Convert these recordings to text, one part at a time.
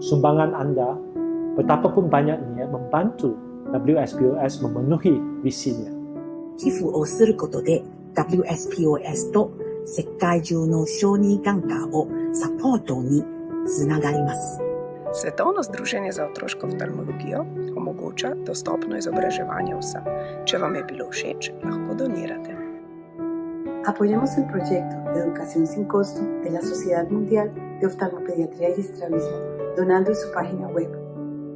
Sumbangan anda, betapapun banyaknya, membantu WSPOS memenuhi visinya. 寄付をすることで WSPOS と世界中の小児眼科をサポートにつながります。Svetovno združenje za otroško oftalmologijo omogoča dostopno izobraževanje vsem. Če vam je bilo všeč, lahko donirate. Apoyemos el proyecto de educación sin costo de la Sociedad Mundial de Oftalmopediatría y Estrabismo donando en su página web.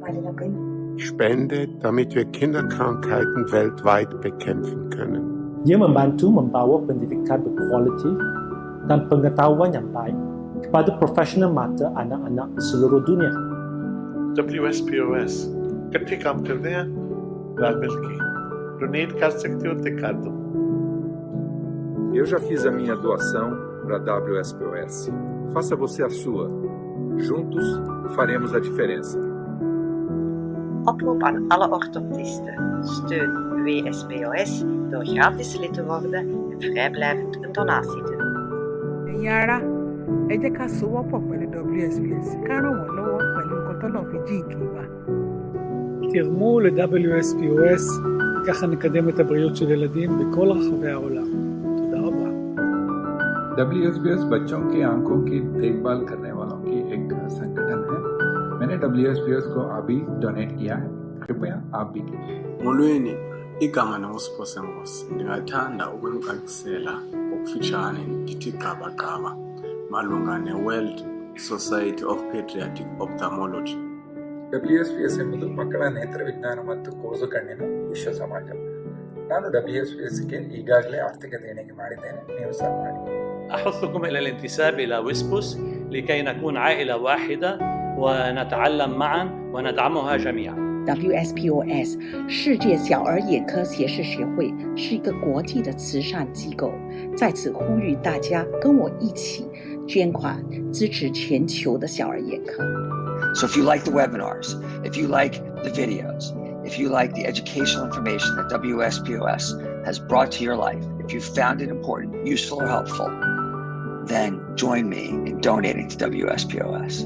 Vale la pena. Spende, damit wir Kinderkrankheiten weltweit bekämpfen können. Dia membantu membawa pendidikan berkualiti dan pengetahuan yang baik kepada profesional mata anak-anak di seluruh dunia. WSPOS इकट्ठे काम करते हैं रल मिल के donate कर सकते हो ते कर दो. Eu já fiz a minha doação para a WSPOS. Faça você a sua. Juntos faremos a diferença. Oproep aan alle orthoptisten. Steun WSPOS door gratis lid te worden en vrijblijvend een donatie te doen. Yara, ẹ jẹ́ ká sowọ́pọ̀ pẹ̀lú WSPOS ká ràn wọ́n lọ́wọ́ pẹ̀lú nǹkan tọ́lọ̀ fi jíǹkì wa. תרמו ל-WSPOS, וככה נקדם את הבריאות של ילדים בכל רחבי העולם. תודה רבה. WSPOS बच्चों की आंखों की देखभाल करने वालों की एक संगठन है. मैंने WSPOS को अभी डोनेट किया है. कृपया आप भी कीजिए. Molweni, igama noSiphosengos. Ndingathanda ukunixaxisela okufitshane ndithi gqaba malunga ne-World Society of Pediatric Ophthalmology. WSPS ಎಂಬುದು ಮಕ್ಕಳ ನೇತ್ರ ವಿಜ್ಞಾನ ಮತ್ತು ಕೂಸು ಕಣ್ಣಿನ ವಿಶ್ವ ಸಮಾಜ. ನಾನು WSPSಗೆ ಈಗಾಗಲೇ ಆರ್ಥಿಕ ದೇಣಿಗೆ ಮಾಡಿದ್ದೇನೆ. ನೀವು ಸಹ ಮಾಡಿ. أحثكم إلى الانتساب إلى WSPOS لكي نكون عائلة واحدة ونتعلم معا وندعمها جميعا. WSPOS 世界小儿眼科斜视学会是一个国际的慈善机构，在此呼吁大家跟我一起捐款支持全球的小儿眼科。So if you like the webinars, if you like the videos, if you like the educational information that WSPOS has brought to your life, if you found it important, useful, or helpful, then join me in donating to WSPOS.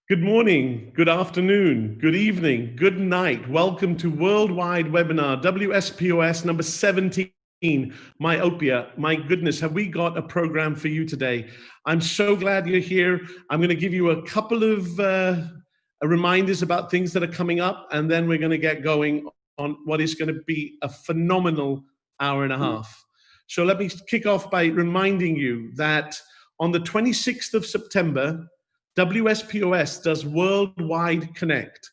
Good morning, good afternoon, good evening, good night. Welcome to Worldwide Webinar WSPOS number 17, Myopia. My goodness, have we got a program for you today? I'm so glad you're here. I'm going to give you a couple of reminders about things that are coming up, and then we're going to get going on what is going to be a phenomenal hour and a half. So let me kick off by reminding you that on the 26th of September, WSPOS does Worldwide Connect.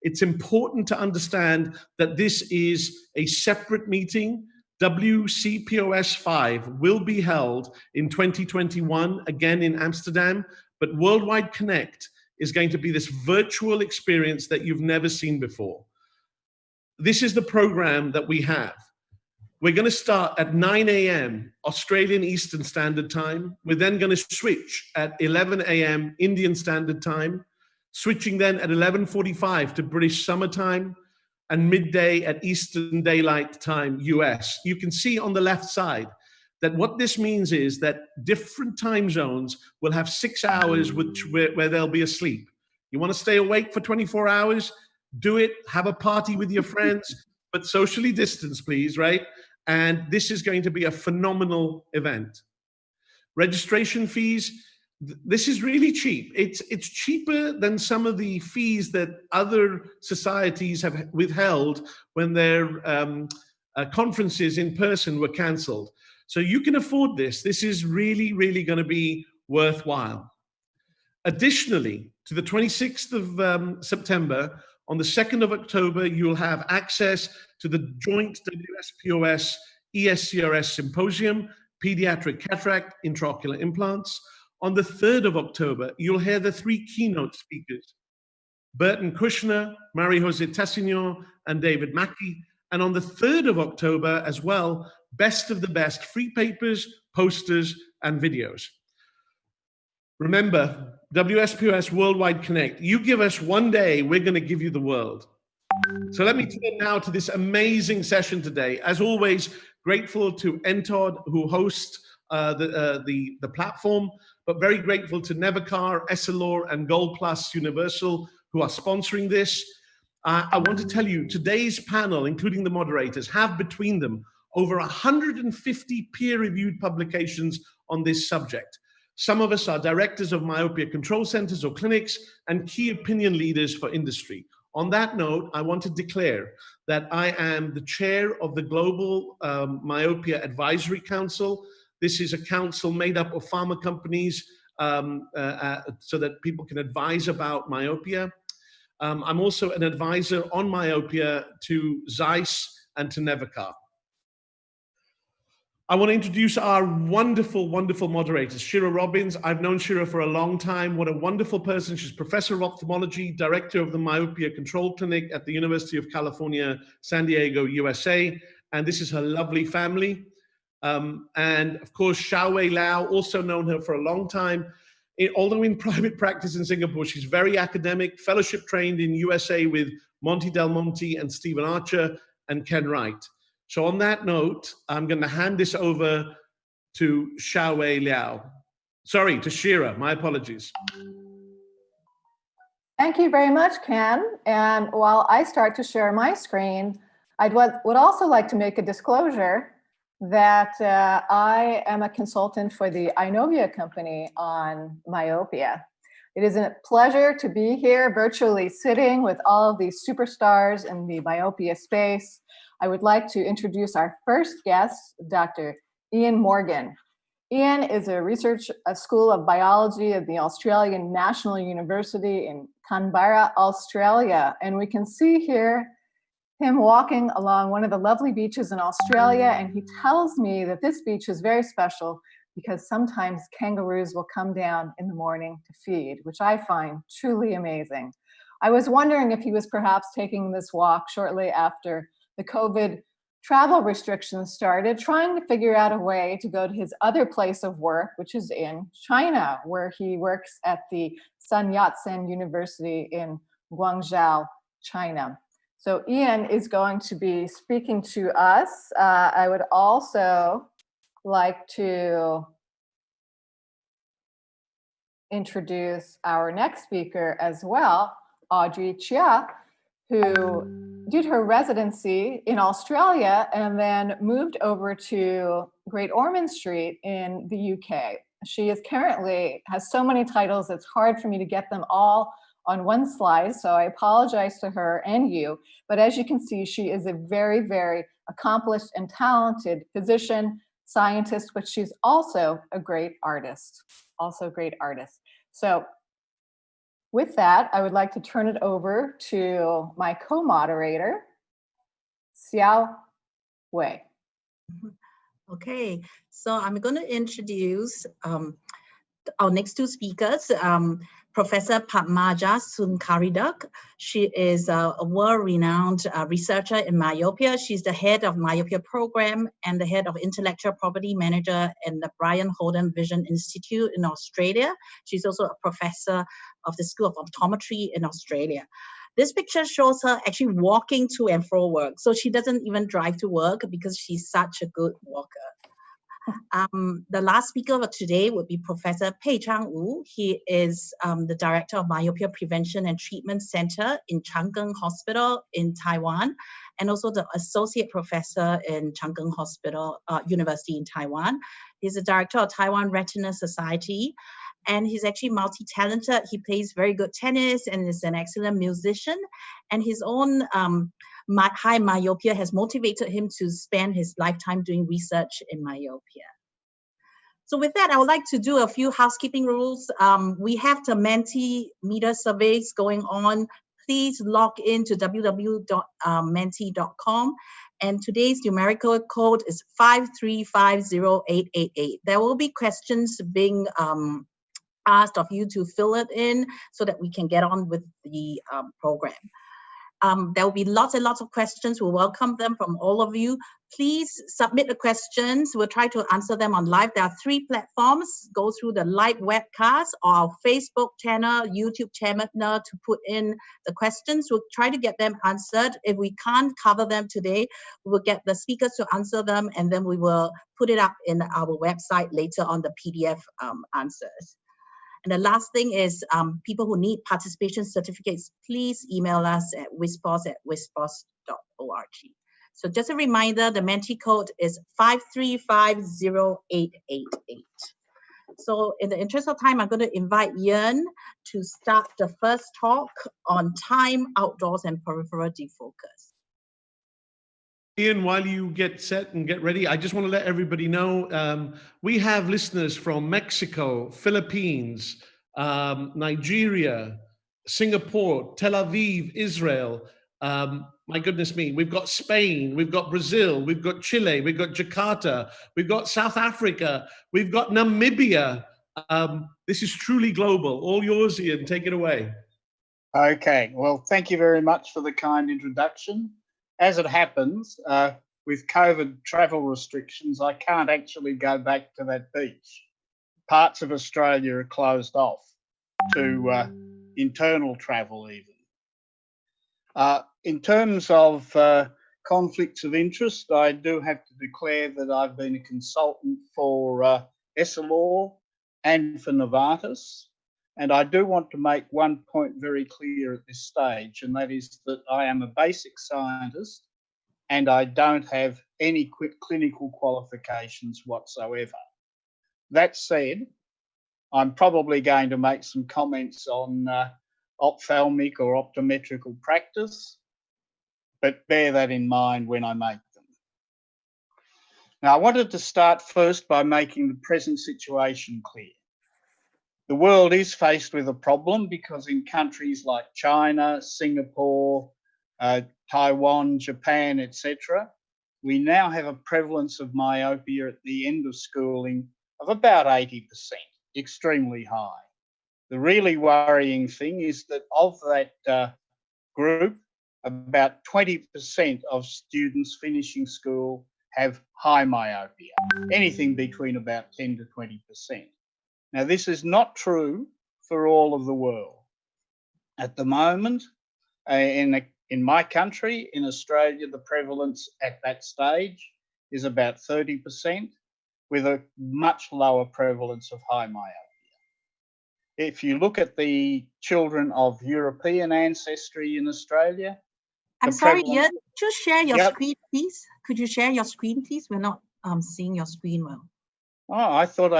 It's important to understand that this is a separate meeting. WCPOS 5 will be held in 2021, again in Amsterdam, but Worldwide Connect is going to be this virtual experience that you've never seen before. This is the program that we have. We're going to start at 9 a.m. Australian Eastern Standard Time. We're then going to switch at 11 a.m. Indian Standard Time, switching then at 11:45 to British Summer Time, and midday at Eastern Daylight Time, US. You can see on the left side that what this means is that different time zones will have 6 hours where they'll be asleep. You want to stay awake for 24 hours? Do it. Have a party with your friends, but socially distance, please, right? And this is going to be a phenomenal event. Registration fees, this is really cheap. It's cheaper than some of the fees that other societies have withheld when their conferences in person were canceled. So you can afford this. This is really, really going to be worthwhile. Additionally, to the 26th of September, on the 2nd of October, you'll have access to the joint WSPOS ESCRS Symposium, Pediatric Cataract Intraocular Implants. On the 3rd of October, you'll hear the 3 keynote speakers, Burton Kushner, Marie-Jose Tassignon, and David Mackey. And on the 3rd of October as well, best of the best free papers, posters, and videos. Remember, WSPOS Worldwide Connect. You give us one day, we're going to give you the world. So let me turn now to this amazing session today. As always, grateful to Entod, who hosts the platform, but very grateful to Nevacar, Essilor, and Gold Plus Universal, who are sponsoring this. I want to tell you, today's panel, including the moderators, have between them over 150 peer-reviewed publications on this subject. Some of us are directors of myopia control centers or clinics and key opinion leaders for industry. On that note, I want to declare that I am the chair of the Global Myopia Advisory Council. This is a council made up of pharma companies so that people can advise about myopia. I'm also an advisor on myopia to Zeiss and to Nevacar. I want to introduce our wonderful, wonderful moderators. Shira Robbins, I've known Shira for a long time. What a wonderful person. She's professor of ophthalmology, director of the Myopia Control Clinic at the University of California, San Diego, USA. And this is her lovely family. And of course, Xiaowei Liao, also known her for a long time. Although in private practice in Singapore, she's very academic, fellowship trained in USA with Monty Del Monte and Stephen Archer and Ken Wright. So on that note, I'm going to hand this over to Xiaowei Liao. Sorry, to Shira, my apologies. Thank you very much, Ken. And while I start to share my screen, I would also like to make a disclosure that I am a consultant for the Eyenovia company on myopia. It is a pleasure to be here virtually sitting with all of these superstars in the myopia space. I would like to introduce our first guest, Dr. Ian Morgan. Ian is a school of biology at the Australian National University in Canberra, Australia. And we can see here him walking along one of the lovely beaches in Australia. And he tells me that this beach is very special because sometimes kangaroos will come down in the morning to feed, which I find truly amazing. I was wondering if he was perhaps taking this walk shortly after the COVID travel restrictions started, trying to figure out a way to go to his other place of work, which is in China, where he works at the Sun Yat-sen University in Guangzhou, China. So Ian is going to be speaking to us. I would also like to introduce our next speaker as well, Audrey Chia, who did her residency in Australia and then moved over to Great Ormond Street in the UK. She is currently has so many titles, it's hard for me to get them all on one slide, so I apologize to her and you. But as you can see, she is a very, very accomplished and talented physician, scientist, but she's also a great artist, So with that, I would like to turn it over to my co-moderator, Xiao Wei. Okay, so I'm going to introduce our next two speakers, Professor Padmaja Sankaridurg. She is a world-renowned researcher in myopia. She's the head of myopia program and the head of intellectual property manager in the Brian Holden Vision Institute in Australia. She's also a professor of the School of Optometry in Australia. This picture shows her actually walking to and fro work. So she doesn't even drive to work because she's such a good walker. The last speaker of today would be Professor Pei-Chang. He is the director of Myopia Prevention and Treatment Center in Chang'an Hospital in Taiwan, and also the associate professor in Chang'an Hospital University in Taiwan. He's the director of Taiwan Retina Society, and he's actually multi-talented. He plays very good tennis and is an excellent musician, and his own high myopia has motivated him to spend his lifetime doing research in myopia. So with that, I would like to do a few housekeeping rules. We have the Mentimeter surveys going on. Please log in to www.menti.com. And today's numerical code is 5350888. There will be questions being asked of you to fill it in so that we can get on with the program. There will be lots and lots of questions. We welcome them from all of you. Please submit the questions. We'll try to answer them on live. There are 3 platforms. Go through the live webcast or our Facebook channel, YouTube channel to put in the questions. We'll try to get them answered. If we can't cover them today, we will get the speakers to answer them, and then we will put it up in our website later on the PDF answers. And the last thing is people who need participation certificates, please email us at WSPOS@wspos.org. So just a reminder, the Menti code is 5350888. So in the interest of time, I'm going to invite Ian to start the first talk on time, outdoors, and peripheral defocus. Ian, while you get set and get ready, I just want to let everybody know we have listeners from Mexico, Philippines, Nigeria, Singapore, Tel Aviv, Israel. My goodness me, we've got Spain, we've got Brazil, we've got Chile, we've got Jakarta, we've got South Africa, we've got Namibia. This is truly global. All yours, Ian, take it away. Okay, well, thank you very much for the kind introduction. As it happens, with COVID travel restrictions, I can't actually go back to that beach. Parts of Australia are closed off to internal travel even. In terms of conflicts of interest, I do have to declare that I've been a consultant for Essilor and for Novartis. And I do want to make one point very clear at this stage, and that is that I am a basic scientist and I don't have any clinical qualifications whatsoever. That said, I'm probably going to make some comments on ophthalmic or optometrical practice, but bear that in mind when I make them. Now, I wanted to start first by making the present situation clear. The world is faced with a problem because in countries like China, Singapore, Taiwan, Japan, etc., we now have a prevalence of myopia at the end of schooling of about 80%, extremely high. The really worrying thing is that of that group, about 20% of students finishing school have high myopia, anything between about 10 to 20%. Now, this is not true for all of the world. At the moment, in my country, in Australia, the prevalence at that stage is about 30%, with a much lower prevalence of high myopia. if you look at the children of European ancestry in Australia, I'm the sorry, prevalence- Ian. Could you share your Yep. screen, please? Could you share your screen, please? We're not seeing your screen well. Oh, I thought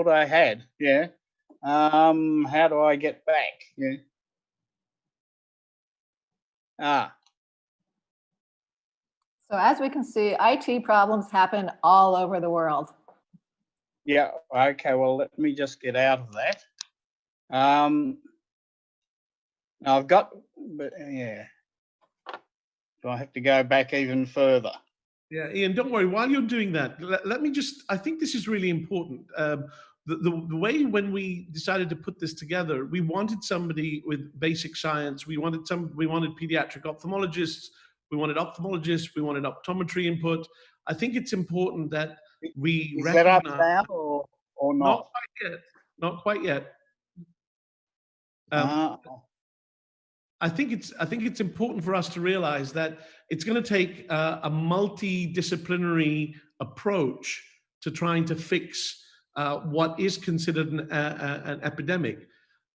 I had. Yeah. How do I get back? Yeah. So as we can see, IT problems happen all over the world. Yeah. Okay. Well, let me just get out of that. Now I've got, but yeah. Do I have to go back even further? Yeah, Ian, don't worry. While you're doing that, let me just, I think this is really important. The way when we decided to put this together, we wanted somebody with basic science. We wanted pediatric ophthalmologists. We wanted ophthalmologists. We wanted optometry input. I think it's important that we Is that up recognize. now or not? Not quite yet. Not quite yet. I think it's important for us to realize that it's going to take a multidisciplinary approach to trying to fix what is considered an epidemic.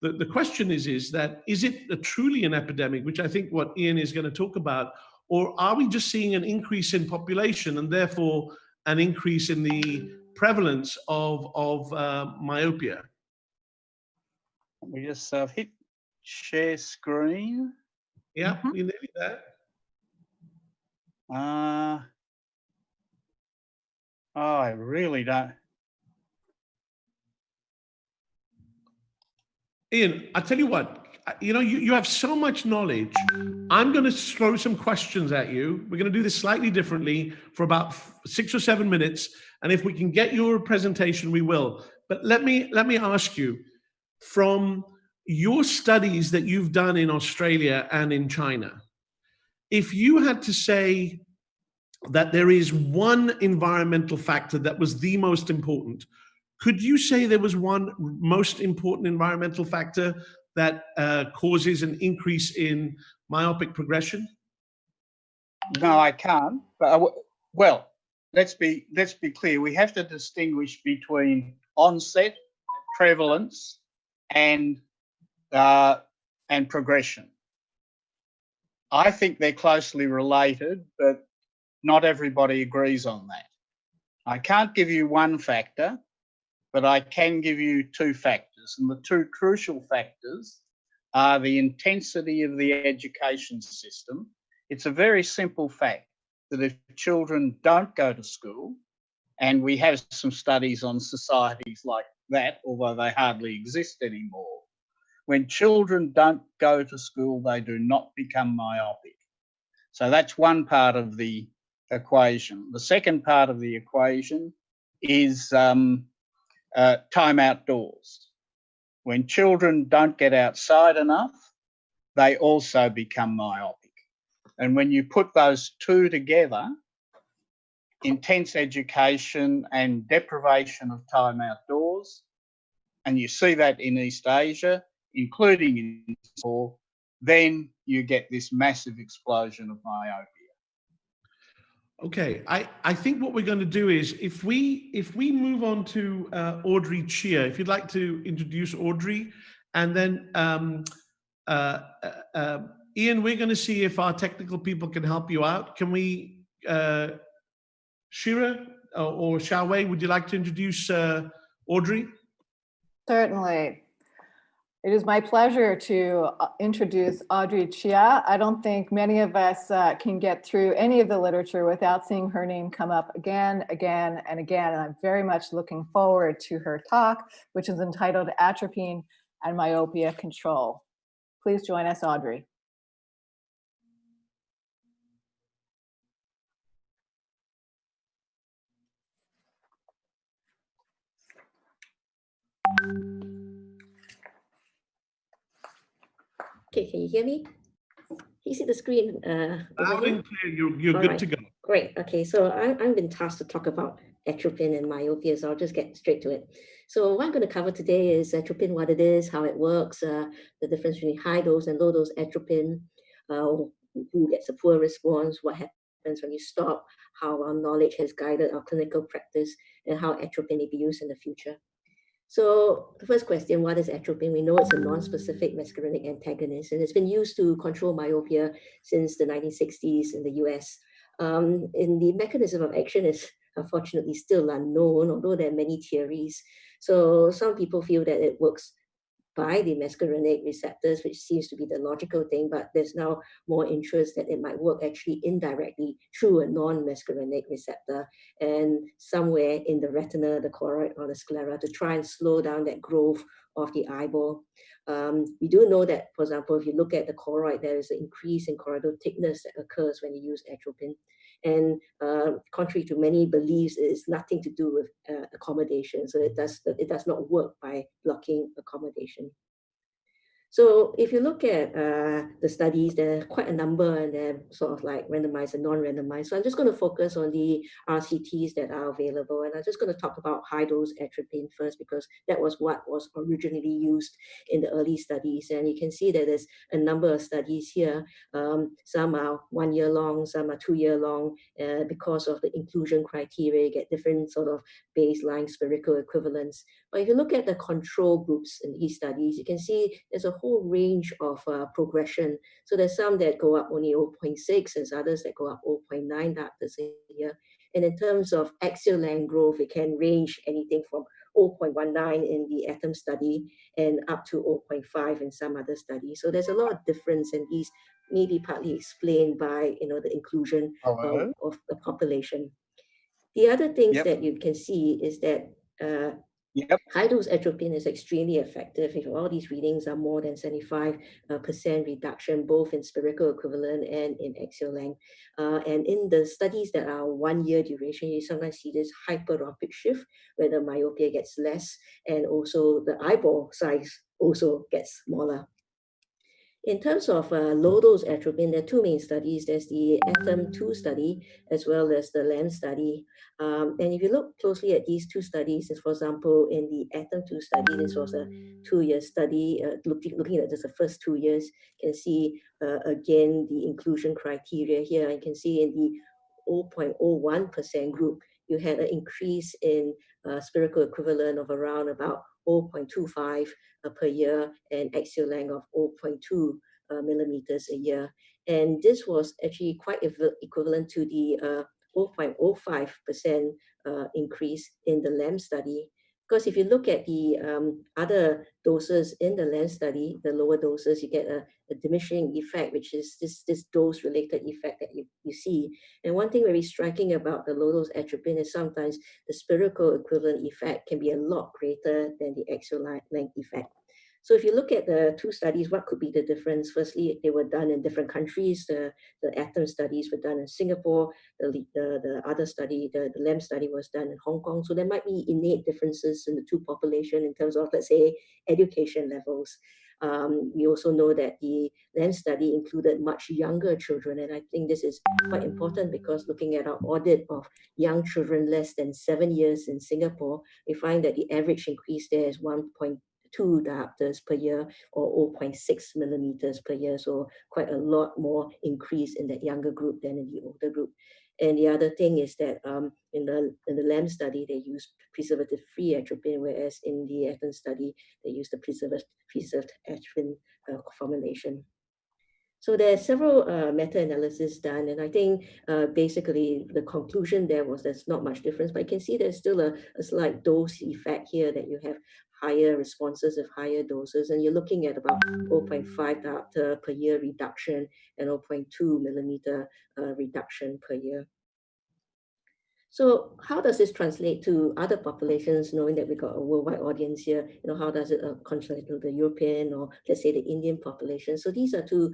The question is that is it truly an epidemic, which I think what Ian is going to talk about, or are we just seeing an increase in population and therefore an increase in the prevalence of myopia? We just hit share screen. Yeah, we nearly there. I really don't. Ian, I tell you what, you have so much knowledge. I'm going to throw some questions at you. We're going to do this slightly differently for about 6 or 7 minutes. And if we can get your presentation, we will. But let me ask you, from your studies that you've done in Australia and in China, if you had to say that there is one environmental factor that was the most important, could you say there was one most important environmental factor that causes an increase in myopic progression? No, I can't. But well, let's be clear. We have to distinguish between onset, prevalence, and progression. I think they're closely related, but not everybody agrees on that. I can't give you one factor, but I can give you two factors. And the two crucial factors are the intensity of the education system. It's a very simple fact that if children don't go to school, and we have some studies on societies like that, although they hardly exist anymore, when children don't go to school, they do not become myopic. So that's one part of the equation. The second part of the equation is time outdoors. When children don't get outside enough, they also become myopic. And when you put those two together, intense education and deprivation of time outdoors, and you see that in East Asia, including in Singapore, then you get this massive explosion of myopia. Okay, I think what we're going to do is if we move on to Audrey Chia, if you'd like to introduce Audrey, and then Ian, we're going to see if our technical people can help you out. Can we, Shira or Xiaowei, would you like to introduce Audrey? Certainly. It is my pleasure to introduce Audrey Chia. I don't think many of us can get through any of the literature without seeing her name come up again, again, and again. And I'm very much looking forward to her talk, which is entitled Atropine and Myopia Control. Please join us, Audrey. Okay, can you hear me? Can you see the screen? Loud and clear, you're good to go. Great. Okay, so I've been tasked to talk about atropine and myopia, so I'll just get straight to it. So what I'm going to cover today is atropine, what it is, how it works, the difference between high dose and low dose atropine, who gets a poor response, what happens when you stop, how our knowledge has guided our clinical practice, and how atropine may be used in the future. So the first question, what is atropine? We know it's a non-specific muscarinic antagonist, and it's been used to control myopia since the 1960s in the US. And the mechanism of action is unfortunately still unknown, although there are many theories. So some people feel that it works by the muscarinic receptors, which seems to be the logical thing, but there's now more interest that it might work actually indirectly through a non-muscarinic receptor and somewhere in the retina, the choroid, or the sclera to try and slow down that growth of the eyeball. We do know that, for example, if you look at the choroid, there is an increase in choroidal thickness that occurs when you use atropine. And contrary to many beliefs, it is nothing to do with accommodation. So it does not work by blocking accommodation. So if you look at the studies, there are quite a number, and they're sort of like randomized and non-randomized. So I'm just going to focus on the RCTs that are available. And I'm just going to talk about high-dose atropine first, because that was what was originally used in the early studies. And you can see that there's a number of studies here. Some are 1 year long, some are 2 year long. Because of the inclusion criteria, you get different sort of baseline spherical equivalents. But if you look at the control groups in these studies, you can see there's a whole range of progression. So there's some that go up only 0.6, there's others that go up 0.9 diopters a year. And in terms of axial length growth, it can range anything from 0.19 in the ATOM study and up to 0.5 in some other studies. So there's a lot of difference, and these may be partly explained by the inclusion of the population. The other things that you can see is that high-dose atropine is extremely effective if all these readings are more than 75% reduction, both in spherical equivalent and in axial length. And in the studies that are 1 year duration, you sometimes see this hyperopic shift where the myopia gets less and also the eyeball size also gets smaller. In terms of low-dose atropine, there are two main studies. There's the ATOM-2 study as well as the LAM study. And if you look closely at these two studies, for example, in the ATOM-2 study, this was a 2-year study, looking at just the first 2 years, you can see again the inclusion criteria here. You can see in the 0.01% group, you had an increase in spherical equivalent of around about 0.25 per year and axial length of 0.2 millimeters a year. And this was actually quite equivalent to the 0.05% increase in the LAM study. Because if you look at the other doses in the LAM study, the lower doses, you get a diminishing effect, which is this dose-related effect that you see. And one thing very striking about the low-dose atropine is sometimes the spherical equivalent effect can be a lot greater than the axial length effect. So if you look at the two studies, what could be the difference? Firstly, they were done in different countries. The ATOM studies were done in Singapore. The other study, the LAM study, was done in Hong Kong. So there might be innate differences in the two populations in terms of, let's say, education levels. We also know that the LAM study included much younger children. And I think this is quite important because looking at our audit of young children less than 7 years in Singapore, we find that the average increase there is 1.2 diopters per year or 0.6 millimeters per year. So quite a lot more increase in that younger group than in the older group. And the other thing is that in the LAM study, they used preservative-free atropine, whereas in the ATOM study, they used the preserved atropine formulation. So there are several meta-analyses done, and I think basically the conclusion there was there's not much difference, but you can see there's still a slight dose effect here that you have higher responses of higher doses, and you're looking at about 0.5 diopter per year reduction and 0.2 millimeter reduction per year. So how does this translate to other populations, knowing that we got a worldwide audience here? How does it translate to the European or let's say the Indian population? So these are two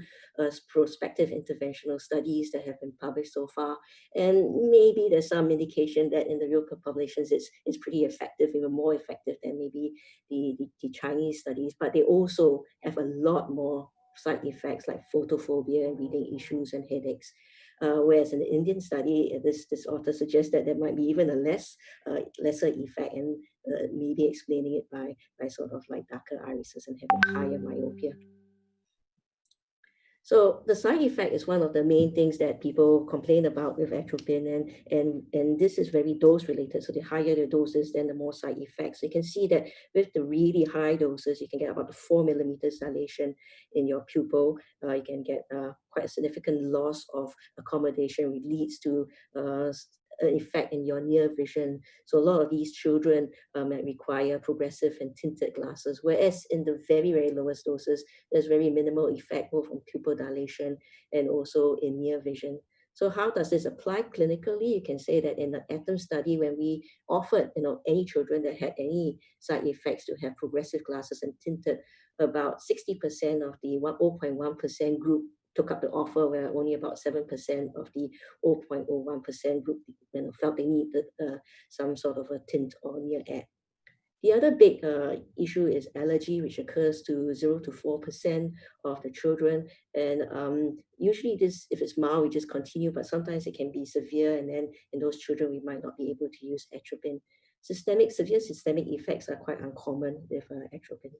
prospective interventional studies that have been published so far. And maybe there's some indication that in the European populations, it's pretty effective, even more effective than maybe the Chinese studies, but they also have a lot more side effects like photophobia and reading issues and headaches. Whereas in the Indian study, this author suggests that there might be even a lesser effect, and maybe explaining it by sort of like darker irises and having higher myopia. So the side effect is one of the main things that people complain about with atropine, and this is very dose related. So the higher the doses, then the more side effects. So you can see that with the really high doses, you can get about 4 millimeters dilation in your pupil. You can get quite a significant loss of accommodation, which leads to an effect in your near vision. So a lot of these children might require progressive and tinted glasses, whereas in the very, very lowest doses, there's very minimal effect both on pupil dilation and also in near vision. So how does this apply clinically? You can say that in the ATOM study, when we offered any children that had any side effects to have progressive glasses and tinted, about 60% of the 0.1% group took up the offer, where only about 7% of the 0.01% group felt they needed some sort of a tint or near add. The other big issue is allergy, which occurs to 0 to 4% of the children. And usually this, if it's mild, we just continue, but sometimes it can be severe. And then in those children, we might not be able to use atropine. Severe systemic effects are quite uncommon with atropine.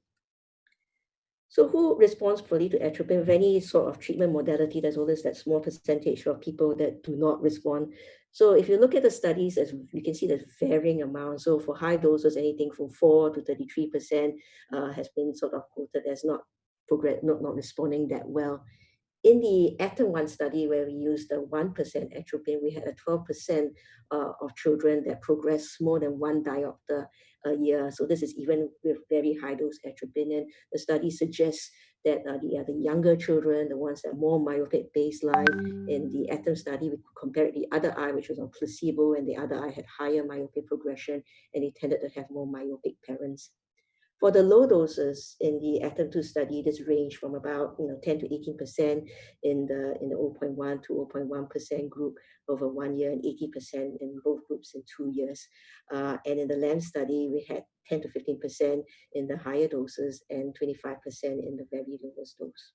So who responds poorly to atropine? With any sort of treatment modality, there's always that small percentage of people that do not respond. So if you look at the studies, as you can see there's varying amounts. So for high doses, anything from 4 to 33% has been sort of quoted as not responding that well. In the ATOM-1 study, where we used the 1% atropine, we had a 12% of children that progressed more than 1 diopter a year. So this is even with very high dose atropine. And the study suggests that the younger children, the ones that are more myopic baseline, in the ATOM study, we compared the other eye, which was on placebo, and the other eye had higher myopia progression, and they tended to have more myopic parents. For the low doses in the ATOM-2 study, this range from about 10 to 18% in the 0.1 to 0.1% group over 1 year, and 80% in both groups in 2 years. And in the LAMP study, we had 10 to 15% in the higher doses and 25% in the very lowest dose.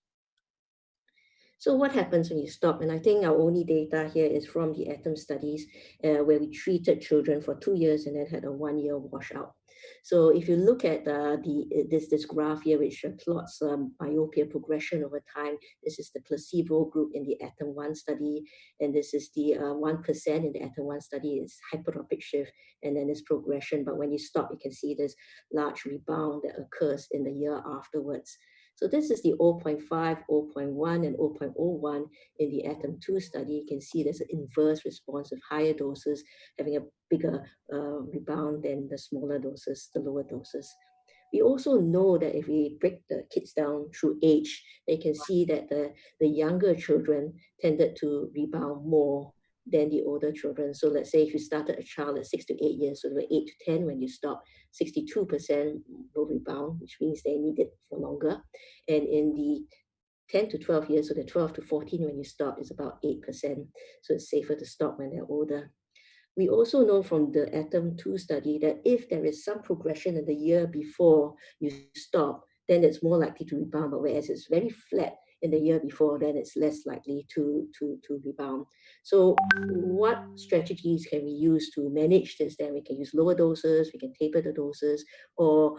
So what happens when you stop? And I think our only data here is from the ATOM studies, where we treated children for 2 years and then had a 1 year washout. So if you look at this graph here, which plots myopia progression over time, this is the placebo group in the ATOM-1 study, and this is the 1% in the ATOM-1 study is hyperopic shift, and then it's progression. But when you stop, you can see this large rebound that occurs in the year afterwards. So this is the 0.5, 0.1, and 0.01 in the ATOM-2 study. You can see there's an inverse response of higher doses having a bigger rebound than the smaller doses, the lower doses. We also know that if we break the kids down through age, they can see that the younger children tended to rebound more than the older children. So let's say if you started a child at 6 to 8 years, so they were 8 to 10 when you stop, 62% will rebound, which means they need it for longer. And in the 10 to 12 years, so the 12 to 14 when you stop is about 8%. So it's safer to stop when they're older. We also know from the ATOM-2 study that if there is some progression in the year before you stop, then it's more likely to rebound. But whereas it's very flat in the year before, then it's less likely to rebound. So what strategies can we use to manage this? Then we can use lower doses, we can taper the doses, or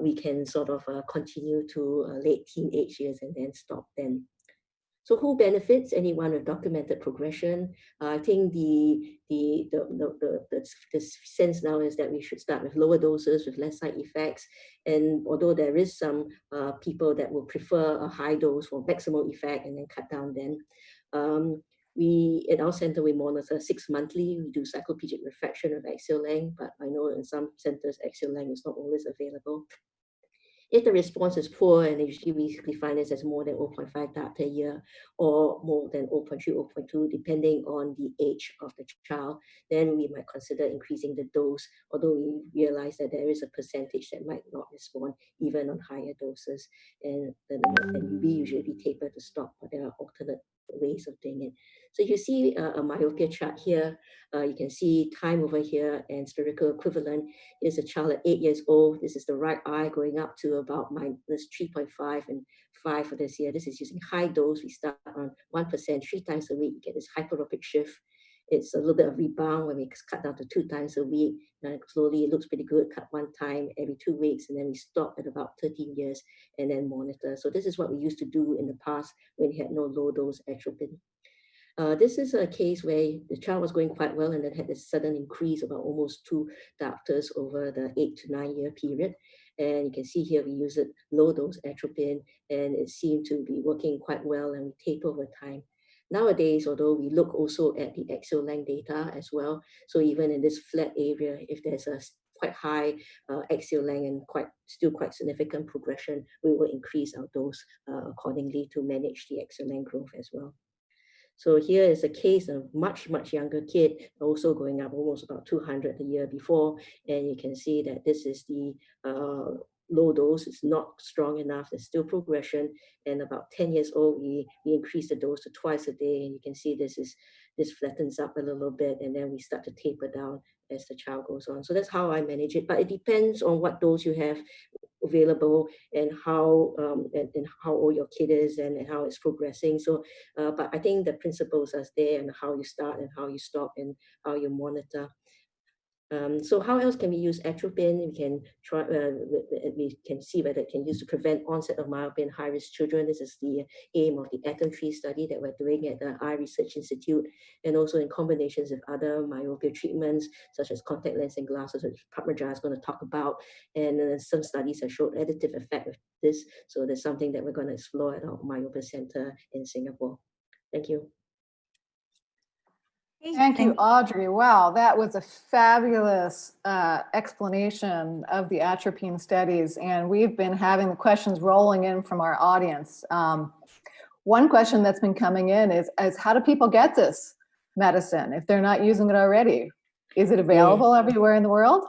we can sort of continue to late teenage years and then stop then. So who benefits? Anyone with documented progression. I think the sense now is that we should start with lower doses with less side effects. And although there is some people that will prefer a high dose for maximal effect and then cut down then. We, at our center, we monitor 6 monthly. We do cyclopedic refraction of axial length, but I know in some centers, axial length is not always available. If the response is poor, and usually we find this as more than 0.5 diopter a year or more than 0.3, 0.2, depending on the age of the child, then we might consider increasing the dose, although we realize that there is a percentage that might not respond even on higher doses. And we usually taper to stop, but there are alternate ways of doing it. So you see a myopia chart here. You can see time over here, and spherical equivalent is a child at 8 years old. This is the right eye going up to about -3.5 and 5 for this year. This is using high dose. We start on 1%, 3 times a week. You get this hyperopic shift. it's a little bit of rebound when we cut down to 2 times a week. Slowly, it looks pretty good, cut 1 time every 2 weeks, and then we stop at about 13 years and then monitor. So this is what we used to do in the past when we had no low-dose atropine. This is a case where the child was going quite well and then had a sudden increase about almost 2 diopters over the 8 to 9 year period. And you can see here we use it low-dose atropine, and it seemed to be working quite well, and we taper over time. Nowadays, although we look also at the axial length data as well, so even in this flat area, if there's a quite high axial length and still quite significant progression, we will increase our dose accordingly to manage the axial length growth as well. So here is a case of much younger kid, also going up almost about 200 the year before. And you can see that this is the low dose. It's not strong enough. There's still progression. And about 10 years old, we increase the dose to twice a day. And you can see this flattens up a little bit. And then we start to taper down as the child goes on. So that's how I manage it. But it depends on what dose you have available and how old your kid is and how it's progressing. So, but I think the principles are there, and how you start and how you stop and how you monitor. So how else can we use atropine? We can try. We can see whether it can use to prevent onset of myopia in high-risk children. This is the aim of the Atom Tree study that we're doing at the Eye Research Institute, and also in combinations with other myopia treatments such as contact lens and glasses, which Padmaja is going to talk about. And some studies have showed additive effect of this. So there's something that we're going to explore at our myopia center in Singapore. Thank you. Thank you, Audrey. Wow, that was a fabulous explanation of the atropine studies, and we've been having the questions rolling in from our audience. One question that's been coming in is how do people get this medicine if they're not using it already? Is it available everywhere in the world?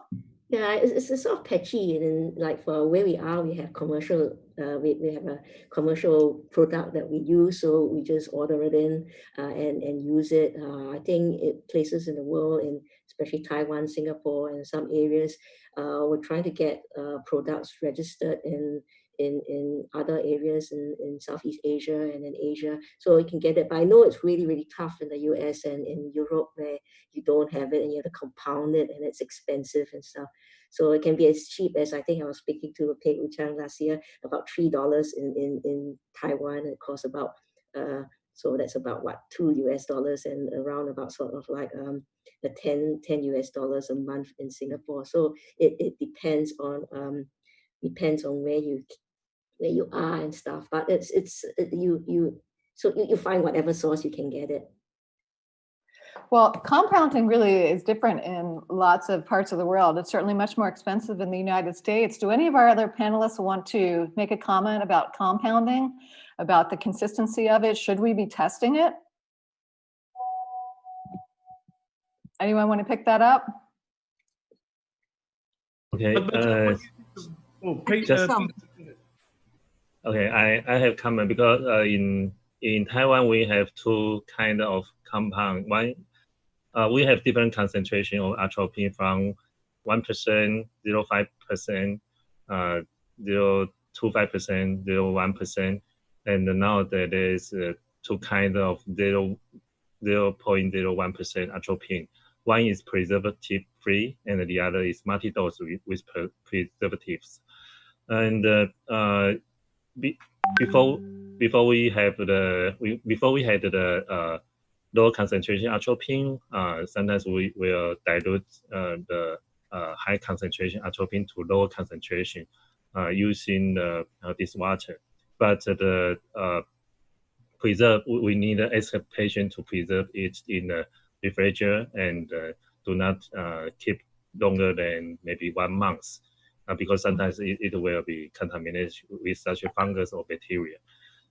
Yeah, it's sort of patchy, and like for where we are, we have commercial. We have a commercial product that we use, so we just order it in and use it. I think places in the world, in especially Taiwan, Singapore, and some areas, we're trying to get products registered in other areas in Southeast Asia and in Asia, so you can get it. But I know it's really tough in the US and in Europe, where you don't have it and you have to compound it, and it's expensive and stuff. So it can be as cheap as, I think I was speaking to Pei-Chang last year, about $3 in Taiwan. It costs about so that's about what, $2 and around about sort of like the $10 US a month in Singapore. So it depends on where you are and stuff, but you find whatever source you can get it. Well, compounding really is different in lots of parts of the world. It's certainly much more expensive in the United States. Do any of our other panelists want to make a comment about compounding, about the consistency of it? Should we be testing it? Anyone want to pick that up? Okay. Okay, I have comment because in Taiwan we have 2 kind of compound. One, we have different concentration of atropine from 1%, 0.5%, 0.25%, 0.1%, and now there is 2 kind of 0.01% atropine. One is preservative free, and the other is multi-dose with preservatives. And before we had the low concentration atropine, sometimes we will dilute the high concentration atropine to lower concentration using this water. But the we need to ask a patient to preserve it in the refrigerator and do not keep longer than maybe 1 month. Because sometimes it will be contaminated with such a fungus or bacteria.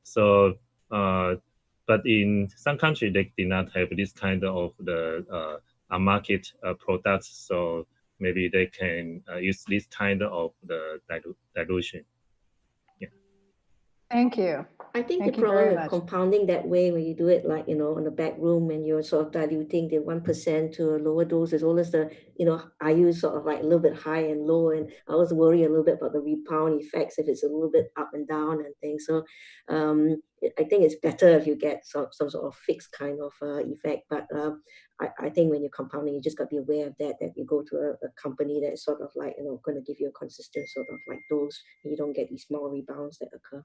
So, but in some countries, they did not have this kind of the market products. So maybe they can use this kind of the dilution. Yeah. Thank you. I think Thank the you problem very with much. compounding that way, when you do it like, in the back room and you're sort of diluting the 1% to a lower dose, is always are you sort of like a little bit high and low? And I always worry a little bit about the rebound effects if it's a little bit up and down and things. So I think it's better if you get some sort of fixed kind of effect. But I think when you're compounding, you just got to be aware of that you go to a company that's sort of like, going to give you a consistent sort of like dose, and you don't get these small rebounds that occur.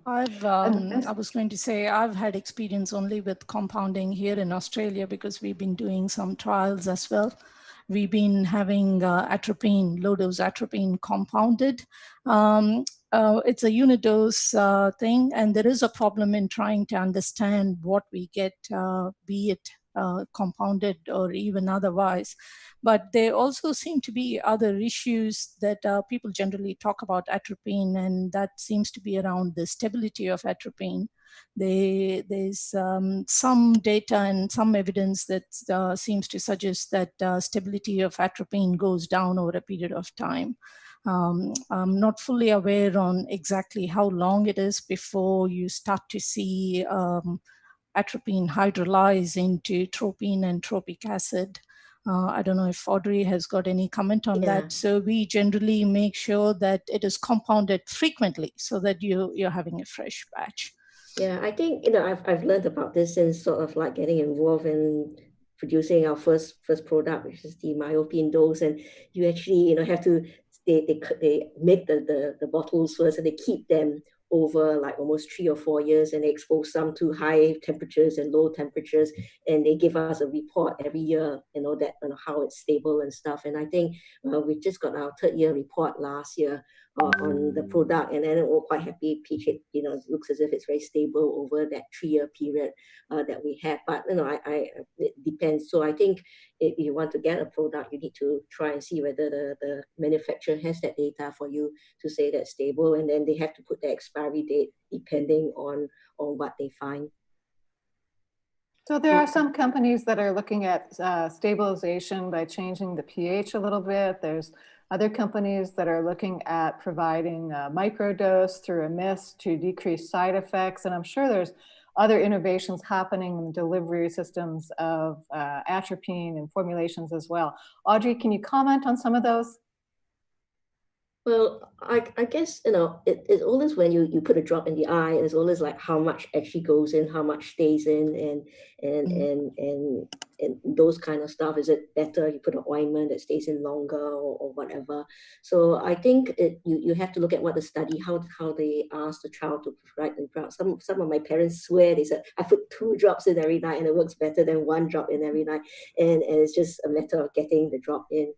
I was going to say, I've had experience only with compounding here in Australia because we've been doing some trials as well. We've been having atropine, low-dose atropine compounded. It's a unit dose thing, and there is a problem in trying to understand what we get, be it compounded or even otherwise. But there also seem to be other issues that people generally talk about atropine, and that seems to be around the stability of atropine. There's some data and some evidence that seems to suggest that stability of atropine goes down over a period of time. I'm not fully aware on exactly how long it is before you start to see atropine hydrolyze into tropine and tropic acid. I don't know if Audrey has got any comment on that. So we generally make sure that it is compounded frequently so that you're having a fresh batch. Yeah, I think I've learned about this since sort of like getting involved in producing our first product, which is the Myopia dose, and you actually have to they make the bottles first, and they keep them over like almost 3 or 4 years, and they expose some to high temperatures and low temperatures, and they give us a report every year, that how it's stable and stuff. And I think we just got our 3rd year report last year on the product, and then we're quite happy. It looks as if it's very stable over that 3-year period that we have. But it depends. So I think if you want to get a product, you need to try and see whether the manufacturer has that data for you to say that's stable, and then they have to put the expiry date depending on what they find. So there are some companies that are looking at stabilization by changing the pH a little bit. There's other companies that are looking at providing a microdose through a mist to decrease side effects. And I'm sure there's other innovations happening in the systems of atropine and formulations as well. Audrey, can you comment on some of those? Well, I guess, it's always when you put a drop in the eye, it's always like how much actually goes in, how much stays in, and those kind of stuff. Is it better you put an ointment that stays in longer or whatever? So I think you have to look at what the study, how they asked the child to write the drop. Some of my parents swear, they said, I put 2 drops in every night and it works better than 1 drop in every night. And it's just a matter of getting the drop in.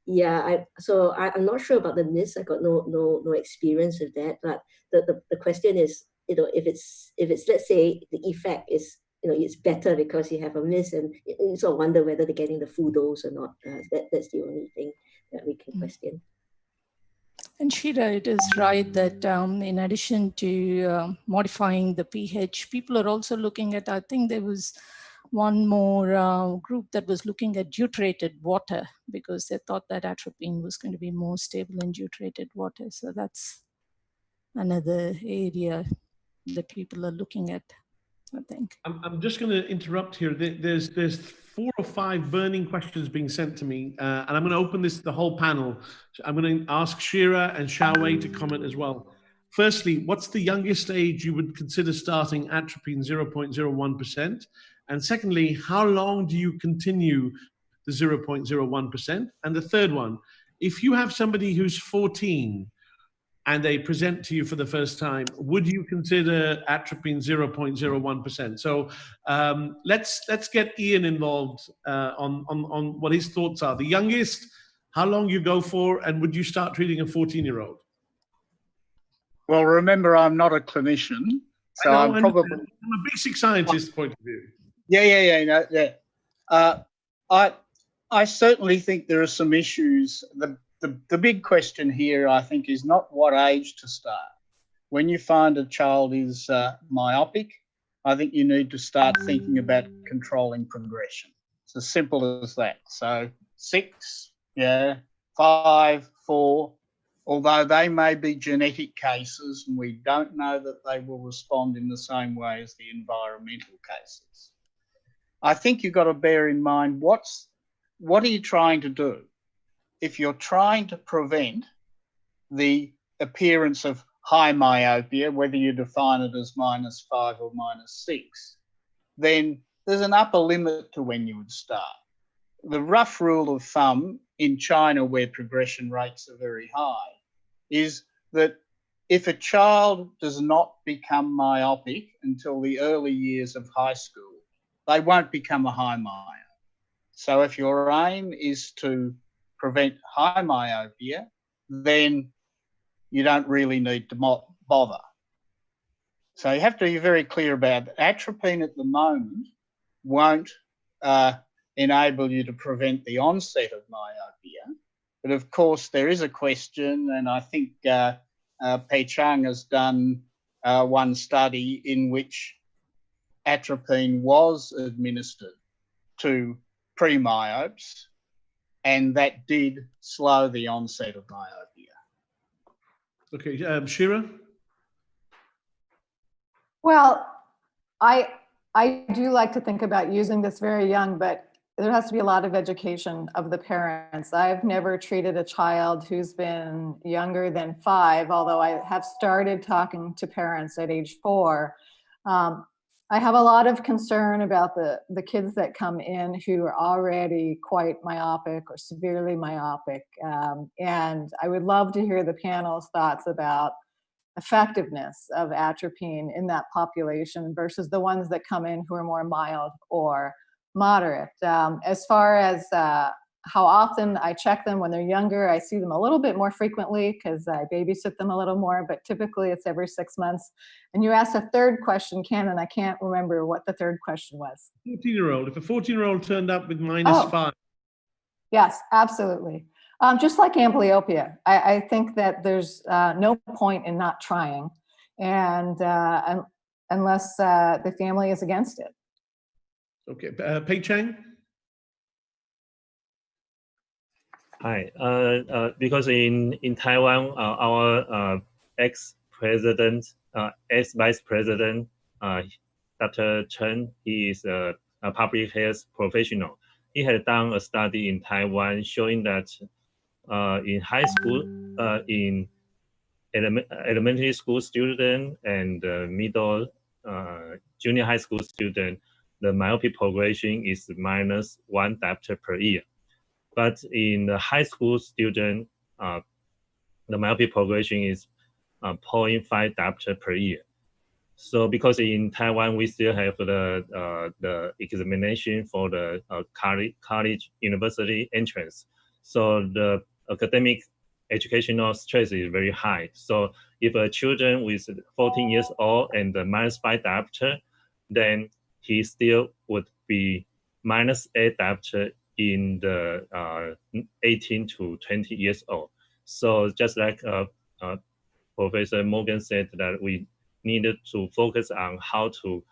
Yeah, I'm not sure about the mist. I got no experience with that. But the question is, if it's let's say the effect is it's better because you have a mist, and you sort of wonder whether they're getting the full dose or not. That's the only thing that we can question. And Shira, it is right that in addition to modifying the pH, people are also looking at, I think there was one more group that was looking at deuterated water because they thought that atropine was going to be more stable in deuterated water. So that's another area that people are looking at, I think. I'm just going to interrupt here. There's 4 or 5 burning questions being sent to me, and I'm going to open the whole panel. I'm going to ask Shira and Xiaowei to comment as well. Firstly, what's the youngest age you would consider starting atropine 0.01%? And secondly, how long do you continue the 0.01%? And the third one, if you have somebody who's 14 and they present to you for the first time, would you consider atropine 0.01%? So let's get Ian involved on what his thoughts are. The youngest, how long you go for, and would you start treating a 14-year-old? Well, remember, I'm not a clinician, so I'm probably from a basic scientist point of view. I certainly think there are some issues. The big question here, I think, is not what age to start. When you find a child is myopic, I think you need to start thinking about controlling progression. It's as simple as that. So 6, 5, 4, although they may be genetic cases and we don't know that they will respond in the same way as the environmental cases. I think you've got to bear in mind what are you trying to do? If you're trying to prevent the appearance of high myopia, whether you define it as -5 or -6, then there's an upper limit to when you would start. The rough rule of thumb in China, where progression rates are very high, is that if a child does not become myopic until the early years of high school, they won't become a high myope. So if your aim is to prevent high myopia, then you don't really need to bother. So you have to be very clear about that. Atropine at the moment won't enable you to prevent the onset of myopia. But of course, there is a question, and I think Pei-Chang has done one study in which atropine was administered to pre-myopes, and that did slow the onset of myopia. Okay, Shira? Well, I do like to think about using this very young, but there has to be a lot of education of the parents. I've never treated a child who's been younger than 5, although I have started talking to parents at age 4. I have a lot of concern about the kids that come in who are already quite myopic or severely myopic. And I would love to hear the panel's thoughts about effectiveness of atropine in that population versus the ones that come in who are more mild or moderate. As far as how often I check them when they're younger, I see them a little bit more frequently because I babysit them a little more, but typically it's every 6 months. And you asked a third question, Ken, and I can't remember what the third question was. 14-year-old. If a 14-year-old turned up with -5. Yes, absolutely. Just like amblyopia, I think that there's no point in not trying, and unless the family is against it. Okay, Pei-Chang? Hi, because in Taiwan, our ex-president, ex-vice president, Dr. Chen, he is a public health professional. He had done a study in Taiwan showing that in high school, in elementary school student and middle, junior high school student, the myopia progression is -1 diopter per year. But in the high school student, the myopia progression is 0.5 diopter per year. So because in Taiwan, we still have the examination for the college university entrance. So the academic educational stress is very high. So if a children with 14 years old and -5 diopter, then he still would be -8 diopter in the 18 to 20 years old. So just like Professor Morgan said, that we needed to focus on how to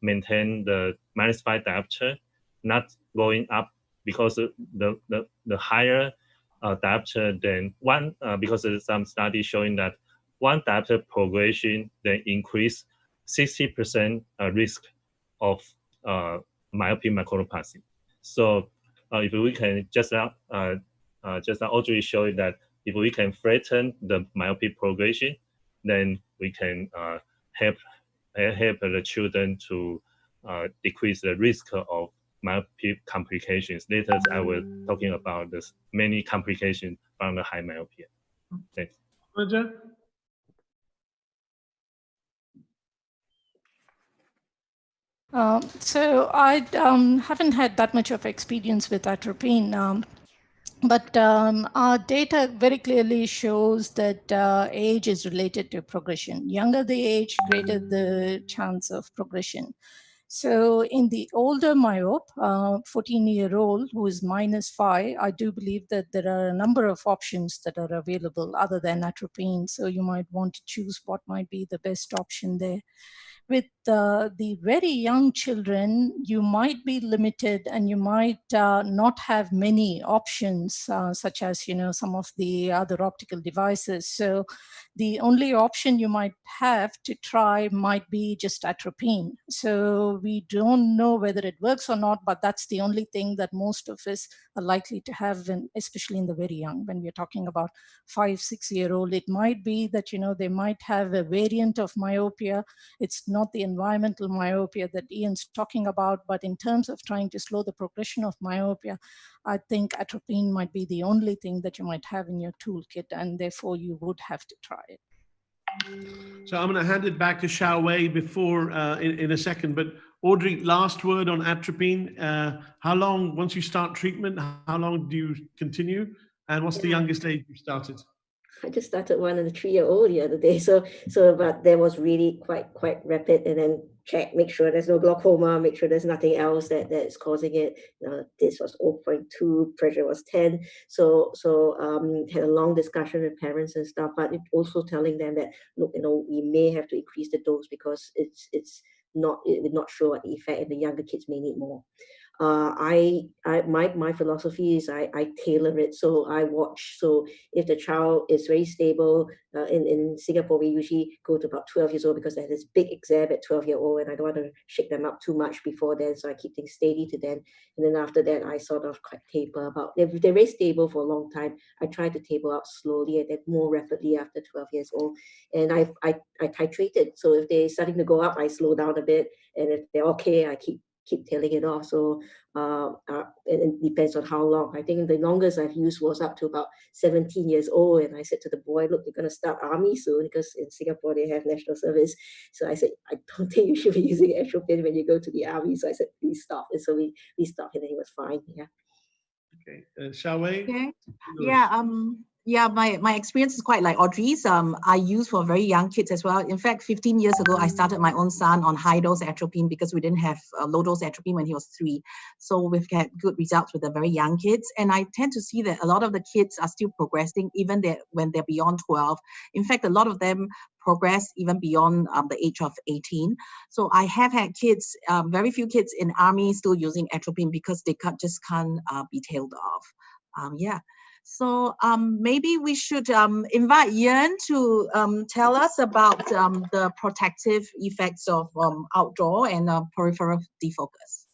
maintain the -5 diopter, not going up, because the higher diopter than 1, because there's some studies showing that 1 diopter progression then increase 60% risk of myopia maculopathy. So if we can just now Audrey showed that if we can flatten the myopia progression, then we can help the children to decrease the risk of myopia complications. Later, I will talking about this many complications from the high myopia. Thanks. Roger? So I haven't had that much of experience with atropine, but our data very clearly shows that age is related to progression. Younger the age, greater the chance of progression. So in the older myope, 14-year-old who is -5, I do believe that there are a number of options that are available other than atropine. So you might want to choose what might be the best option there. With the very young children, you might be limited and you might not have many options, such as, some of the other optical devices. So the only option you might have to try might be just atropine. So we don't know whether it works or not, but that's the only thing that most of us are likely to have, especially in the very young. When we're talking about 5-6-year-old, it might be that, they might have a variant of myopia. It's not the environmental myopia that Ian's talking about, but in terms of trying to slow the progression of myopia, I think atropine might be the only thing that you might have in your toolkit, and therefore you would have to try it. So I'm going to hand it back to Xiao Wei before in a second, but Audrey, last word on atropine. How long, once you start treatment, how long do you continue? And what's the youngest age you started? I just started one on a 3-year-old the other day, so but that was really quite rapid, and then make sure there's no glaucoma, make sure there's nothing else that is causing it. This was 0.2, pressure was 10, so had a long discussion with parents and stuff, but also telling them that, look, we may have to increase the dose because it will not show an effect, and the younger kids may need more. My philosophy is I tailor it, so I watch. So if the child is very stable, in Singapore we usually go to about 12 years old because they have this big exam at 12-year-old, and I don't want to shake them up too much before then, so I keep things steady to then. And then after that, I sort of taper about. If they're very stable for a long time, I try to taper out slowly and then more rapidly after 12 years old. And I titrate it. So if they're starting to go up, I slow down a bit, and if they're okay, I keep tailing it off. So it depends on how long. I think the longest I've used was up to about 17 years old. And I said to the boy, look, you're going to start army soon, because in Singapore they have national service. So I said, I don't think you should be using atropine when you go to the army. So I said, please stop. And so we stopped, and then he was fine. Yeah. Okay. Xiao Wei? Okay. Yeah, my experience is quite like Audrey's. I use for very young kids as well. In fact, 15 years ago, I started my own son on high-dose atropine because we didn't have low-dose atropine when he was 3. So we've had good results with the very young kids. And I tend to see that a lot of the kids are still progressing even when they're beyond 12. In fact, a lot of them progress even beyond the age of 18. So I have had kids, very few kids in army still using atropine because they just can't be tailed off. Yeah. So maybe we should invite Ian to tell us about the protective effects of outdoor and peripheral defocus.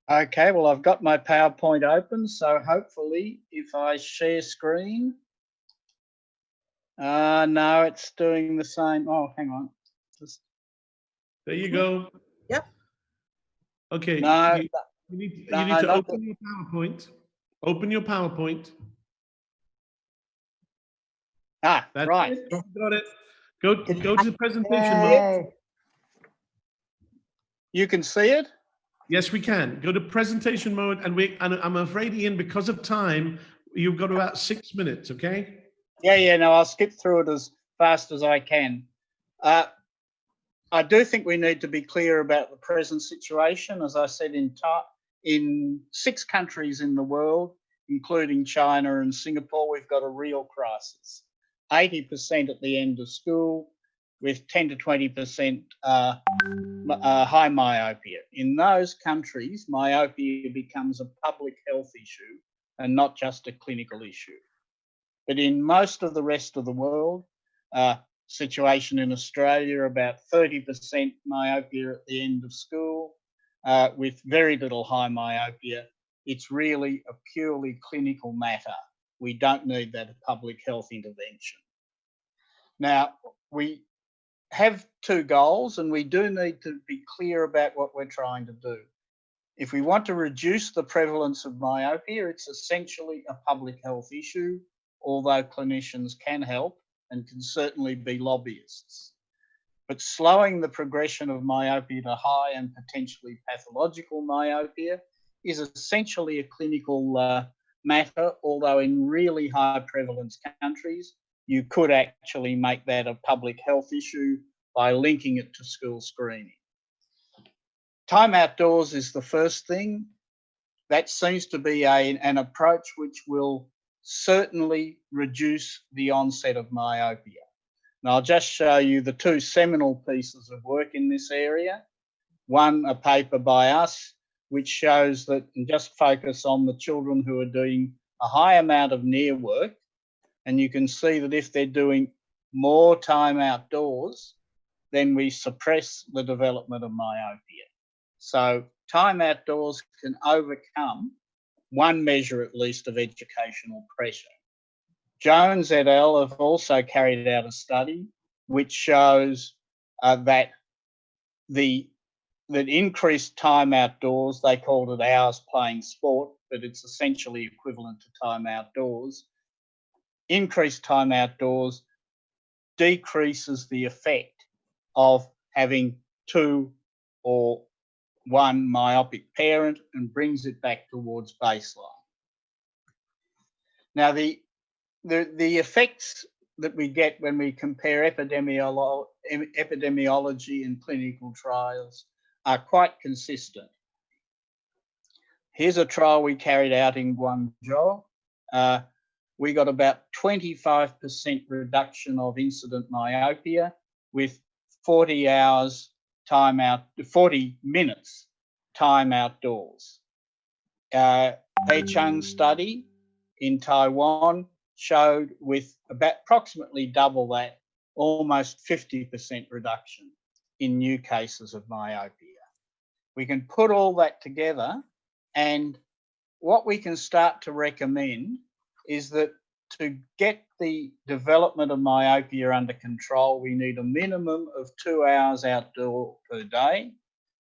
Okay, well, I've got my PowerPoint open, so hopefully if I share screen. No, it's doing the same. Oh, hang on. There you go. Yep. Okay, no, you need to open your PowerPoint. Open your PowerPoint. That's right. It. Got it. Go to the presentation mode. You can see it? Yes, we can. Go to presentation mode, and I'm afraid, Ian, because of time, you've got about 6 minutes, okay? Yeah, no, I'll skip through it as fast as I can. I do think we need to be clear about the present situation. As I said, in 6 countries in the world, including China and Singapore, we've got a real crisis. 80% at the end of school, with 10 to 20% high myopia. In those countries, myopia becomes a public health issue and not just a clinical issue. But in most of the rest of the world, situation in Australia, about 30% myopia at the end of school, with very little high myopia. It's really a purely clinical matter. We don't need that public health intervention. Now, we have 2 goals, and we do need to be clear about what we're trying to do. If we want to reduce the prevalence of myopia, it's essentially a public health issue, although clinicians can help and can certainly be lobbyists. But slowing the progression of myopia to high and potentially pathological myopia is essentially a clinical matter, although in really high prevalence countries, you could actually make that a public health issue by linking it to school screening. Time outdoors is the first thing. That seems to be an approach which will certainly reduce the onset of myopia. Now, I'll just show you the two seminal pieces of work in this area. One, a paper by us, which shows that, and just focus on the children who are doing a high amount of near work, and you can see that if they're doing more time outdoors, then we suppress the development of myopia. So time outdoors can overcome one measure at least of educational pressure. Jones et al. Have also carried out a study which shows that increased time outdoors, they called it hours playing sport, but it's essentially equivalent to time outdoors. Increased time outdoors decreases the effect of having two or one myopic parent and brings it back towards baseline. Now, the effects that we get when we compare epidemiology and clinical trials are quite consistent. Here's a trial we carried out in Guangzhou. We got about 25% reduction of incident myopia with 40 minutes time outdoors. Pei-Chang study in Taiwan showed with about approximately double that, almost 50% reduction in new cases of myopia. We can put all that together, and what we can start to recommend is that to get the development of myopia under control, we need a minimum of 2 hours outdoor per day.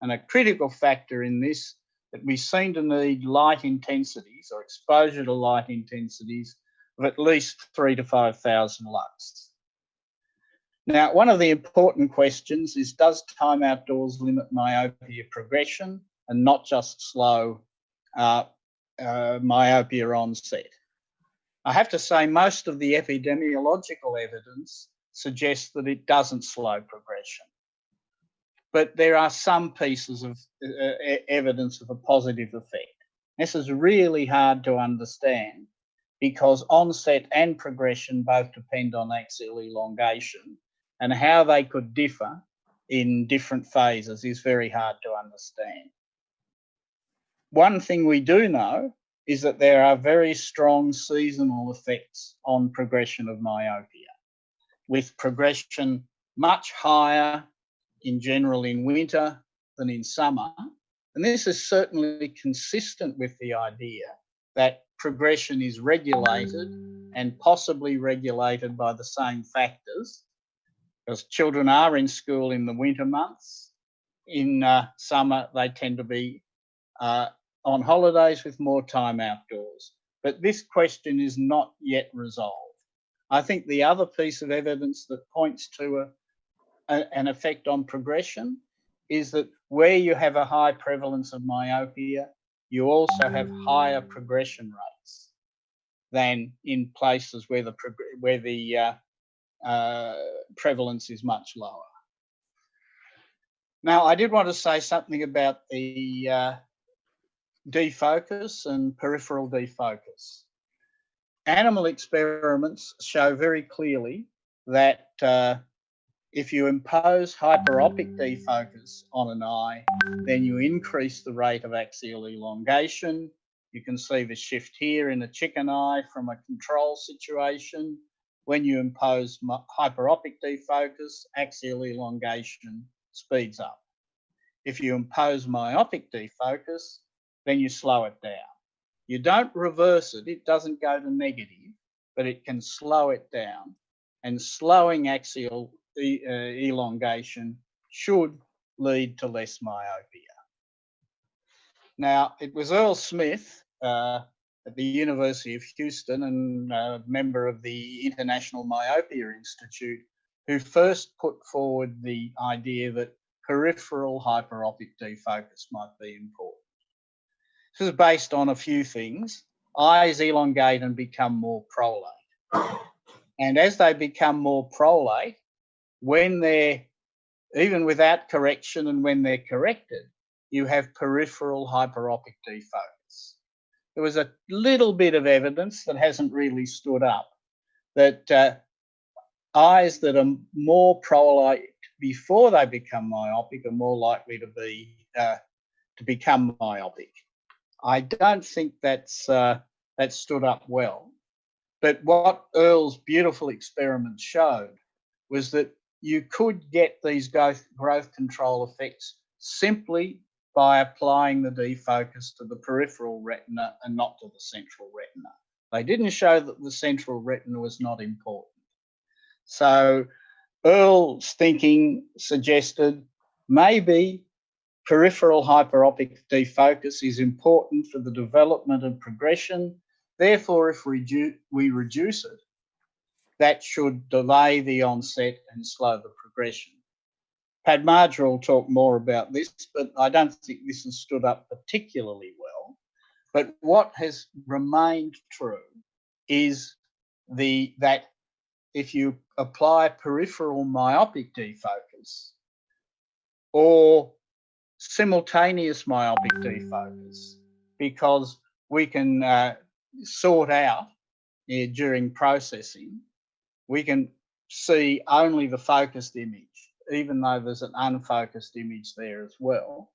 And a critical factor in this, that we seem to need light intensities or exposure to light intensities of at least 3,000 to 5,000 lux. Now, one of the important questions is, does time outdoors limit myopia progression and not just slow myopia onset? I have to say most of the epidemiological evidence suggests that it doesn't slow progression. But there are some pieces of evidence of a positive effect. This is really hard to understand because onset and progression both depend on axial elongation, and how they could differ in different phases is very hard to understand. One thing we do know is that there are very strong seasonal effects on progression of myopia, with progression much higher in general in winter than in summer. And this is certainly consistent with the idea that progression is regulated and possibly regulated by the same factors, because children are in school in the winter months. In summer, they tend to be on holidays with more time outdoors. But this question is not yet resolved. I think the other piece of evidence that points to an effect on progression is that where you have a high prevalence of myopia, you also have higher progression rates than in places where the prevalence is much lower. Now, I did want to say something about the defocus and peripheral defocus. Animal experiments show very clearly that if you impose hyperopic defocus on an eye, then you increase the rate of axial elongation. You can see the shift here in a chicken eye from a control situation. When you impose hyperopic defocus, axial elongation speeds up. If you impose myopic defocus, then you slow it down. You don't reverse it, it doesn't go to negative, but it can slow it down. And slowing axial elongation should lead to less myopia. Now, it was Earl Smith at the University of Houston and a member of the International Myopia Institute who first put forward the idea that peripheral hyperopic defocus might be important. This is based on a few things. Eyes elongate and become more prolate. And as they become more prolate, when they're, even without correction and when they're corrected, you have peripheral hyperopic defocus. There was a little bit of evidence that hasn't really stood up that eyes that are more prolate before they become myopic are more likely to become myopic. I don't think that stood up well. But what Earle's beautiful experiment showed was that you could get these growth control effects simply by applying the defocus to the peripheral retina and not to the central retina. They didn't show that the central retina was not important. So Earle's thinking suggested maybe peripheral hyperopic defocus is important for the development and progression. Therefore, if we reduce it, that should delay the onset and slow the progression. Padmaja will talk more about this, but I don't think this has stood up particularly well. But what has remained true is that if you apply peripheral myopic defocus or simultaneous myopic defocus, because we can sort out during processing, we can see only the focused image, even though there's an unfocused image there as well.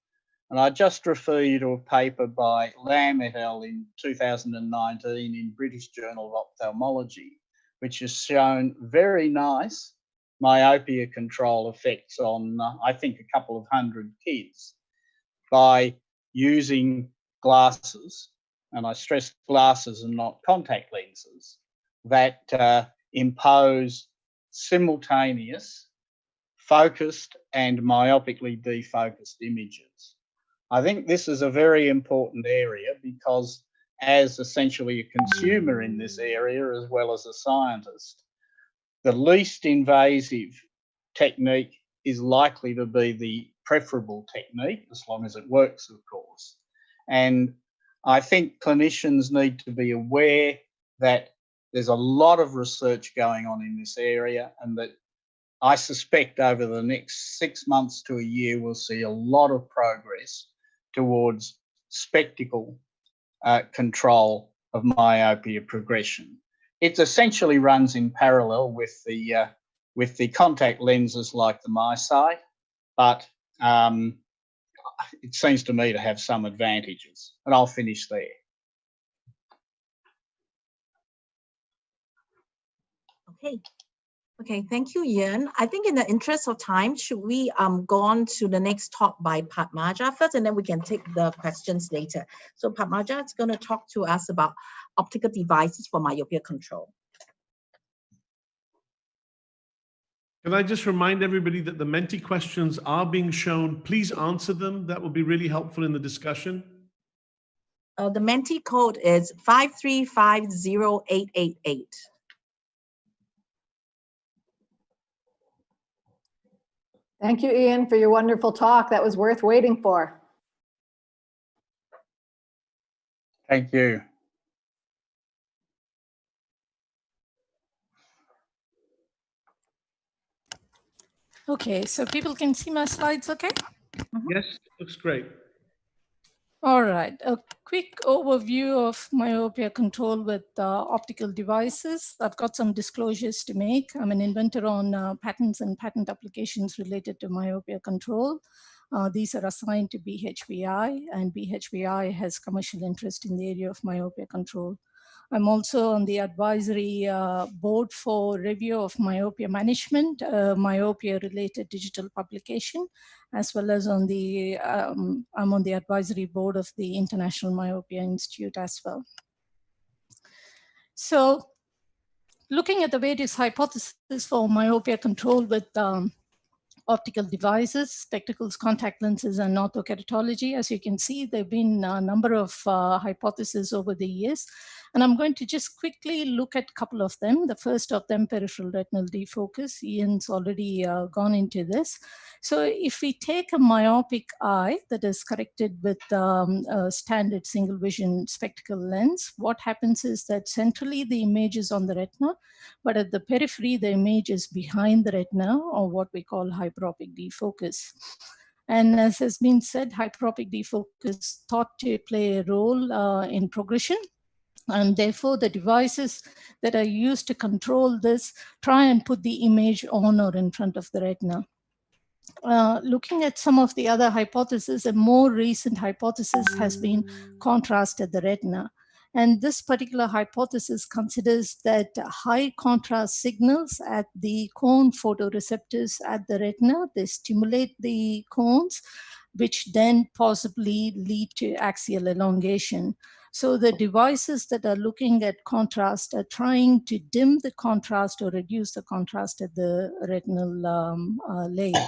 And I just refer you to a paper by Lam et al. In 2019 in British Journal of Ophthalmology, which has shown very nice myopia control effects on, I think, a couple of hundred kids by using glasses, and I stress glasses and not contact lenses, that impose simultaneous focused and myopically defocused images. I think this is a very important area because as essentially a consumer in this area as well as a scientist, the least invasive technique is likely to be the preferable technique, as long as it works, of course. And I think clinicians need to be aware that there's a lot of research going on in this area, and that I suspect over the next 6 months to a year, we'll see a lot of progress towards spectacle control of myopia progression. It essentially runs in parallel with the contact lenses like the MiSight, but it seems to me to have some advantages, and I'll finish there. Okay, thank you, Ian. I think in the interest of time, should we go on to the next talk by Padmaja first, and then we can take the questions later. So Padmaja is going to talk to us about optical devices for myopia control. Can I just remind everybody that the Menti questions are being shown? Please answer them. That will be really helpful in the discussion. The Menti code is 5350888. Thank you, Ian, for your wonderful talk. That was worth waiting for. Thank you. Okay, so people can see my slides, okay? Yes, looks great. All right, a quick overview of myopia control with optical devices. I've got some disclosures to make. I'm an inventor on patents and patent applications related to myopia control. These are assigned to BHBI, and BHBI has commercial interest in the area of myopia control. I'm also on the advisory board for review of myopia management, myopia-related digital publication, as well as on the, I'm on the advisory board of the International Myopia Institute as well. So looking at the various hypotheses for myopia control with optical devices, spectacles, contact lenses, and orthokeratology. As you can see, there have been a number of hypotheses over the years, and I'm going to just quickly look at a couple of them. The first of them, peripheral retinal defocus. Ian's already gone into this. So if we take a myopic eye that is corrected with a standard single vision spectacle lens, what happens is that centrally the image is on the retina, but at the periphery, the image is behind the retina, or what we call hyperopic defocus. And as has been said, hyperopic defocus thought to play a role in progression. And therefore, the devices that are used to control this try and put the image on or in front of the retina. Looking at some of the other hypotheses, a more recent hypothesis has been contrast at the retina. And this particular hypothesis considers that high contrast signals at the cone photoreceptors at the retina, they stimulate the cones, which then possibly lead to axial elongation. So the devices that are looking at contrast are trying to dim the contrast or reduce the contrast at the retinal layer.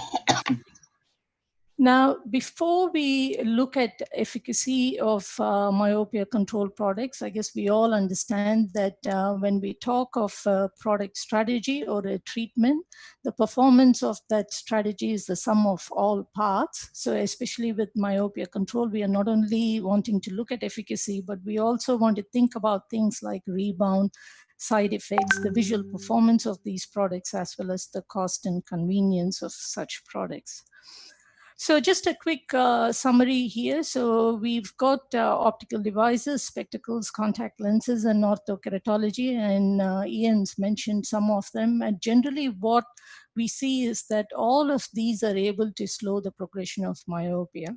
Now, before we look at efficacy of myopia control products, I guess we all understand that when we talk of a product strategy or a treatment, the performance of that strategy is the sum of all parts. So especially with myopia control, we are not only wanting to look at efficacy, but we also want to think about things like rebound, side effects, the visual performance of these products, as well as the cost and convenience of such products. So just a quick summary here. So we've got optical devices, spectacles, contact lenses, and orthokeratology, and Ian's mentioned some of them. And generally what we see is that all of these are able to slow the progression of myopia.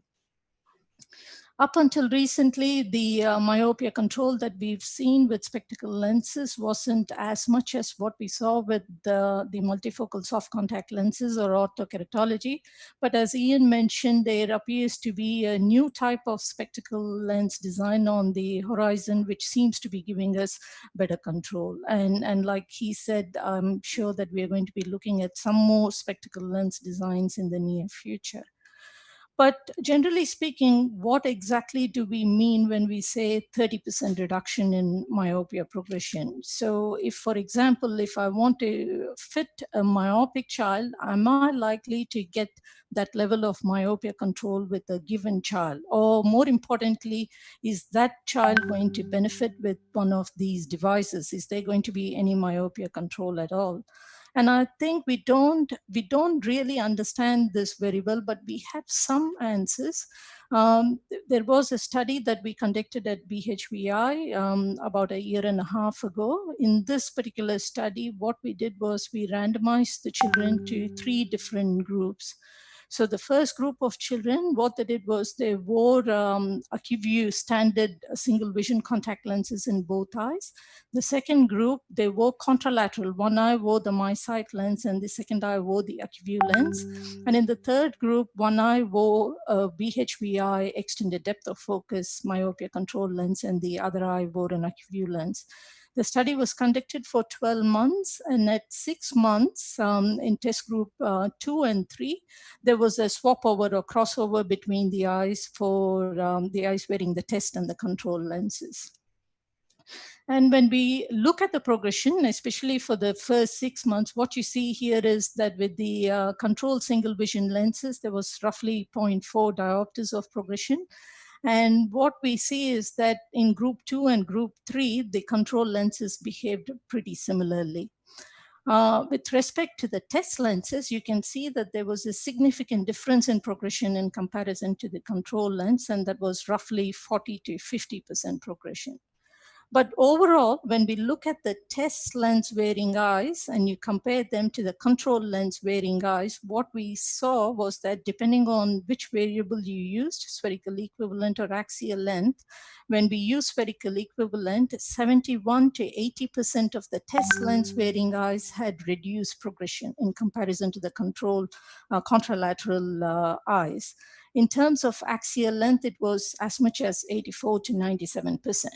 Up until recently, the myopia control that we've seen with spectacle lenses wasn't as much as what we saw with the multifocal soft contact lenses or orthokeratology. But as Ian mentioned, there appears to be a new type of spectacle lens design on the horizon, which seems to be giving us better control. And like he said, I'm sure that we're going to be looking at some more spectacle lens designs in the near future. But generally speaking, what exactly do we mean when we say 30% reduction in myopia progression? So if, for example, if I want to fit a myopic child, am I likely to get that level of myopia control with a given child? Or more importantly, is that child going to benefit with one of these devices? Is there going to be any myopia control at all? And I think we don't really understand this very well, but we have some answers. There was a study that we conducted at BHVI about a year and a half ago. In this particular study, what we did was we randomized the children to 3 different groups. So the first group of children, what they did was they wore AccuView standard single vision contact lenses in both eyes. The second group, they wore contralateral. One eye wore the MySight lens and the second eye wore the AccuView lens. And in the third group, one eye wore a BHVI extended depth of focus myopia control lens and the other eye wore an AccuView lens. The study was conducted for 12 months, and at 6 months in test group 2 and 3, there was a swap over or crossover between the eyes for the eyes wearing the test and the control lenses. And when we look at the progression, especially for the first 6 months, what you see here is that with the control single vision lenses, there was roughly 0.4 diopters of progression. And what we see is that in group 2 and group 3, the control lenses behaved pretty similarly. With respect to the test lenses, you can see that there was a significant difference in progression in comparison to the control lens, and that was roughly 40 to 50% progression. But overall, when we look at the test lens wearing eyes and you compare them to the control lens wearing eyes, what we saw was that depending on which variable you used, spherical equivalent or axial length, when we use spherical equivalent, 71 to 80% of the test lens wearing eyes had reduced progression in comparison to the control contralateral eyes. In terms of axial length, it was as much as 84 to 97%.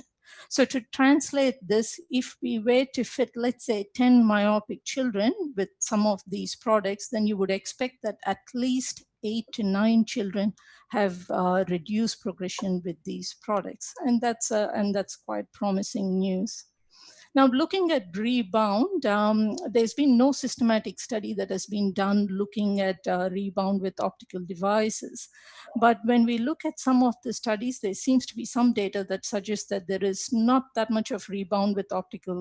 So to translate this, if we were to fit, let's say, 10 myopic children with some of these products, then you would expect that at least 8 to 9 children have reduced progression with these products. And that's quite promising news. Now, looking at rebound, there's been no systematic study that has been done looking at rebound with optical devices. But when we look at some of the studies, there seems to be some data that suggests that there is not that much of rebound with optical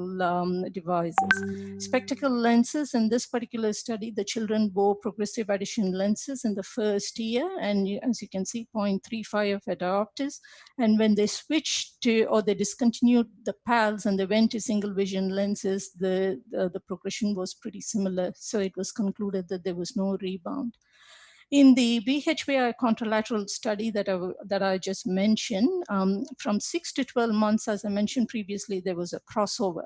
devices. Spectacle lenses, in this particular study, the children wore progressive addition lenses in the first year, and as you can see, 0.35 of diopters. And when they switched to, or they discontinued the PALs and they went to single vision lenses, the progression was pretty similar. So it was concluded that there was no rebound. In the BHPI contralateral study that I just mentioned, from 6 to 12 months, as I mentioned previously, there was a crossover.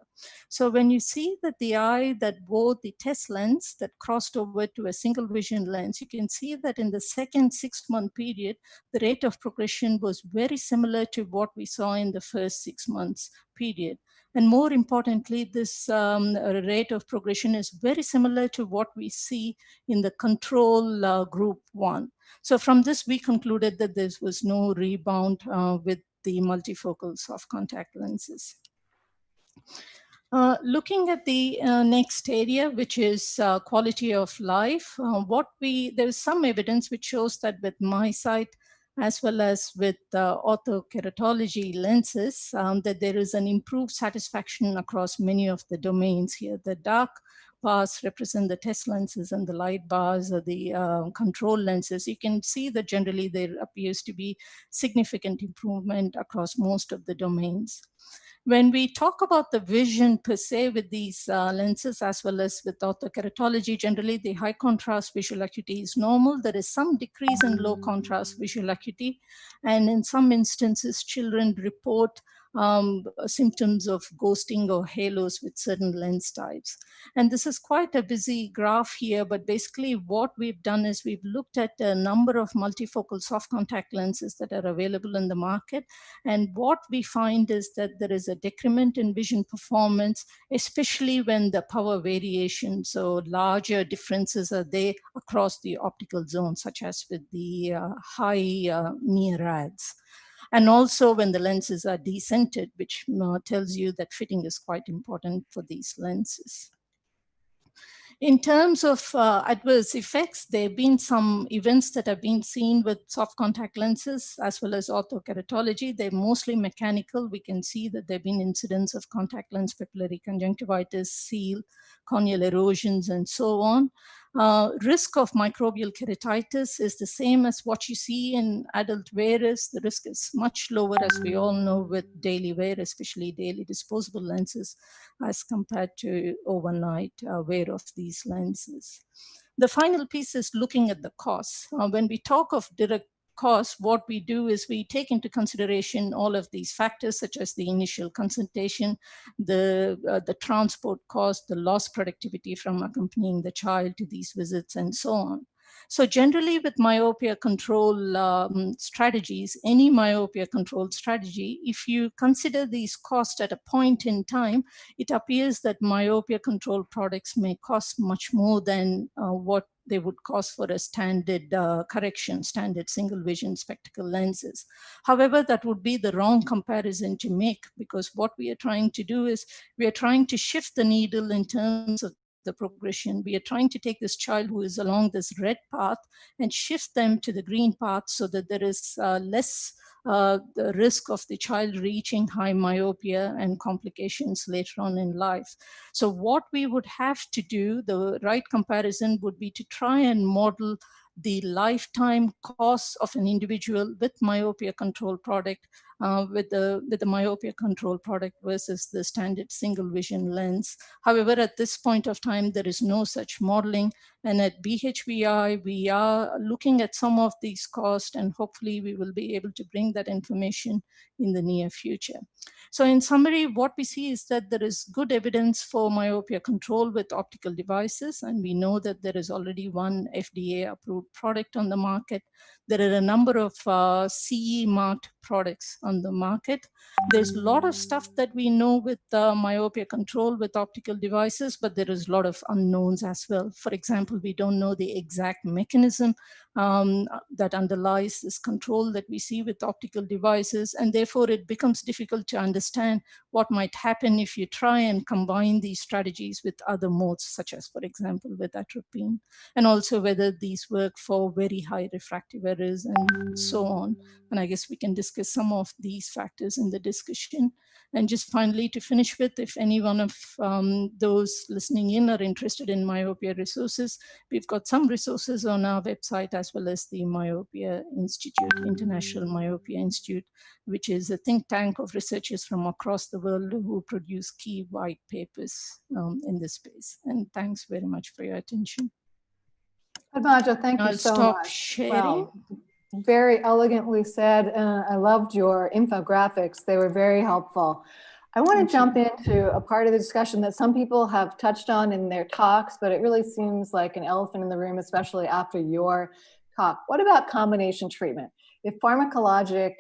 So when you see that the eye that wore the test lens that crossed over to a single vision lens, you can see that in the second 6-month period, the rate of progression was very similar to what we saw in the first 6 months period. And more importantly, this rate of progression is very similar to what we see in the control group 1. So from this, we concluded that there was no rebound with the multifocal soft contact lenses. Looking at the next area, which is quality of life, there is some evidence which shows that with MiSight, as well as with orthokeratology lenses, that there is an improved satisfaction across many of the domains here. The dark bars represent the test lenses and the light bars are the control lenses. You can see that generally there appears to be significant improvement across most of the domains. When we talk about the vision per se with these lenses, as well as with orthokeratology, generally the high contrast visual acuity is normal. There is some decrease in low contrast visual acuity. And in some instances, children report symptoms of ghosting or halos with certain lens types. And this is quite a busy graph here, but basically what we've done is we've looked at a number of multifocal soft contact lenses that are available in the market. And what we find is that there is a decrement in vision performance, especially when the power variation, so larger differences are there across the optical zone, such as with the high near rads. And also when the lenses are decentered, which tells you that fitting is quite important for these lenses. In terms of adverse effects, there have been some events that have been seen with soft contact lenses as well as orthokeratology. They're mostly mechanical. We can see that there have been incidents of contact lens papillary conjunctivitis, seal, corneal erosions, and so on. Risk of microbial keratitis is the same as what you see in adult wearers. The risk is much lower, as we all know, with daily wear, especially daily disposable lenses, as compared to overnight wear of these lenses. The final piece is looking at the costs. When we talk of direct costs, what we do is we take into consideration all of these factors, such as the initial consultation, the transport cost, the lost productivity from accompanying the child to these visits, and so on. So generally with myopia control strategies, any myopia control strategy, if you consider these costs at a point in time, it appears that myopia control products may cost much more than what they would cost for a standard standard single vision spectacle lenses. However, that would be the wrong comparison to make, because what we are trying to do is we are trying to shift the needle in terms of the progression. We are trying to take this child who is along this red path and shift them to the green path so that there is less the risk of the child reaching high myopia and complications later on in life. So what we would have to do, the right comparison would be to try and model the lifetime costs of an individual with myopia control product with the myopia control product versus the standard single vision lens. However, at this point of time, there is no such modeling. And at BHVI, we are looking at some of these costs, and hopefully we will be able to bring that information in the near future. So in summary, what we see is that there is good evidence for myopia control with optical devices, and we know that there is already one FDA-approved product on the market. There are a number of CE marked products on the market. There's a lot of stuff that we know with myopia control with optical devices, but there is a lot of unknowns as well. For example, we don't know the exact mechanism that underlies this control that we see with optical devices, and therefore it becomes difficult to understand what might happen if you try and combine these strategies with other modes, such as, for example, with atropine, and also whether these work for very high refractive errors and so on. And I guess we can discuss some of these factors in the discussion. And just finally, to finish with, if any one of those listening in are interested in myopia resources, we've got some resources on our website, as well as the Myopia Institute, International Myopia Institute, which is a think tank of researchers from across the world who produce key white papers in this space. And thanks very much for your attention. Padmaja, thank you I'll so stop much. sharing. Wow. Very elegantly said. I loved your infographics. They were very helpful. I want to jump into a part of the discussion that some people have touched on in their talks, but it really seems like an elephant in the room, especially after your talk. What about combination treatment? If pharmacologic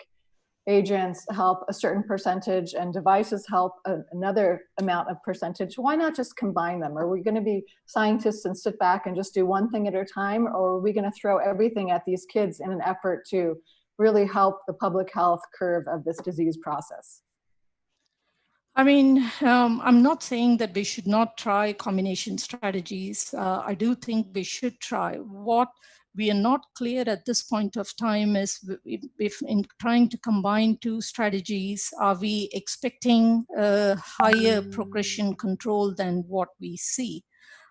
agents help a certain percentage and devices help another amount of percentage, why not just combine them? Are we going to be scientists and sit back and just do one thing at a time, or are we going to throw everything at these kids in an effort to really help the public health curve of this disease process? I mean, I'm not saying that we should not try combination strategies. I do think we should try. What we are not clear at this point of time is if in trying to combine two strategies, are we expecting a higher progression control than what we see?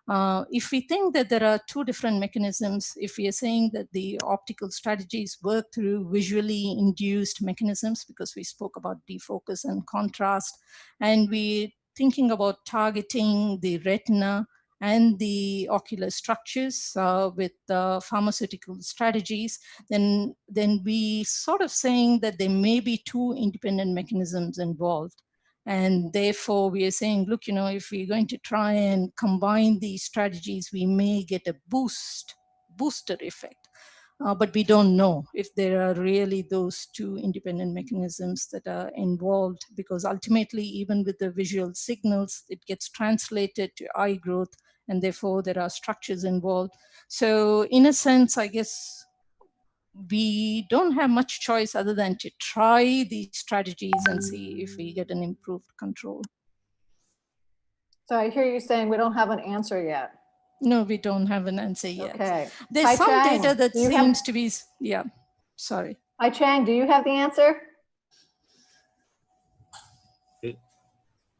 If we think that there are two different mechanisms, if we are saying that the optical strategies work through visually induced mechanisms, because we spoke about defocus and contrast, and we're thinking about targeting the retina and the ocular structures with pharmaceutical strategies, then we sort of saying that there may be two independent mechanisms involved. And therefore, we are saying, look, if we're going to try and combine these strategies, we may get a booster effect. But we don't know if there are really those two independent mechanisms that are involved, because ultimately, even with the visual signals, it gets translated to eye growth, and therefore there are structures involved. So in a sense, I guess, we don't have much choice other than to try these strategies and see if we get an improved control. So I hear you saying we don't have an answer yet. No, we don't have an answer yet. Okay. There's some data that seems to be, yeah, sorry. Pei-Chang, do you have the answer?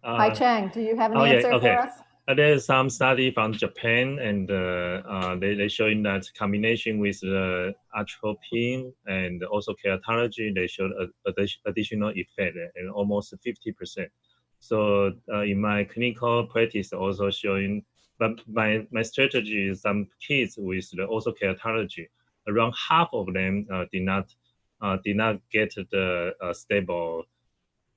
Pei-Chang, do you have an answer for us? There's some study from Japan, and they're showing that combination with the atropine and also keratology, they showed additional effect and almost 50%. So in my clinical practice, also showing, but my strategy is some kids with the also keratology, around half of them did not get the stable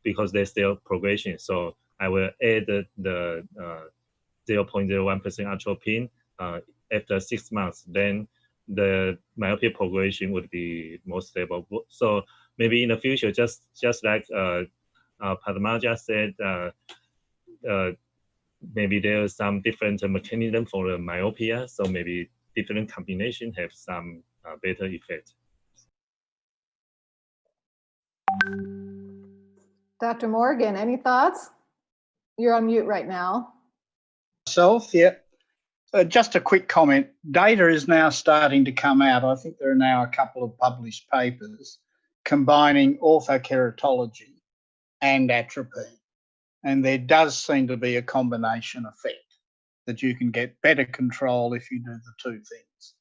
because they're still progression. So I will add the 0.01% atropine after 6 months, then the myopia progression would be more stable. So maybe in the future, just like Padmaja said, maybe there is some different mechanism for the myopia. So maybe different combination have some better effect. Dr. Morgan, any thoughts? You're on mute right now. Yeah. Just a quick comment. Data is now starting to come out. I think there are now a couple of published papers combining orthokeratology and atropine. And there does seem to be a combination effect that you can get better control if you do the two things.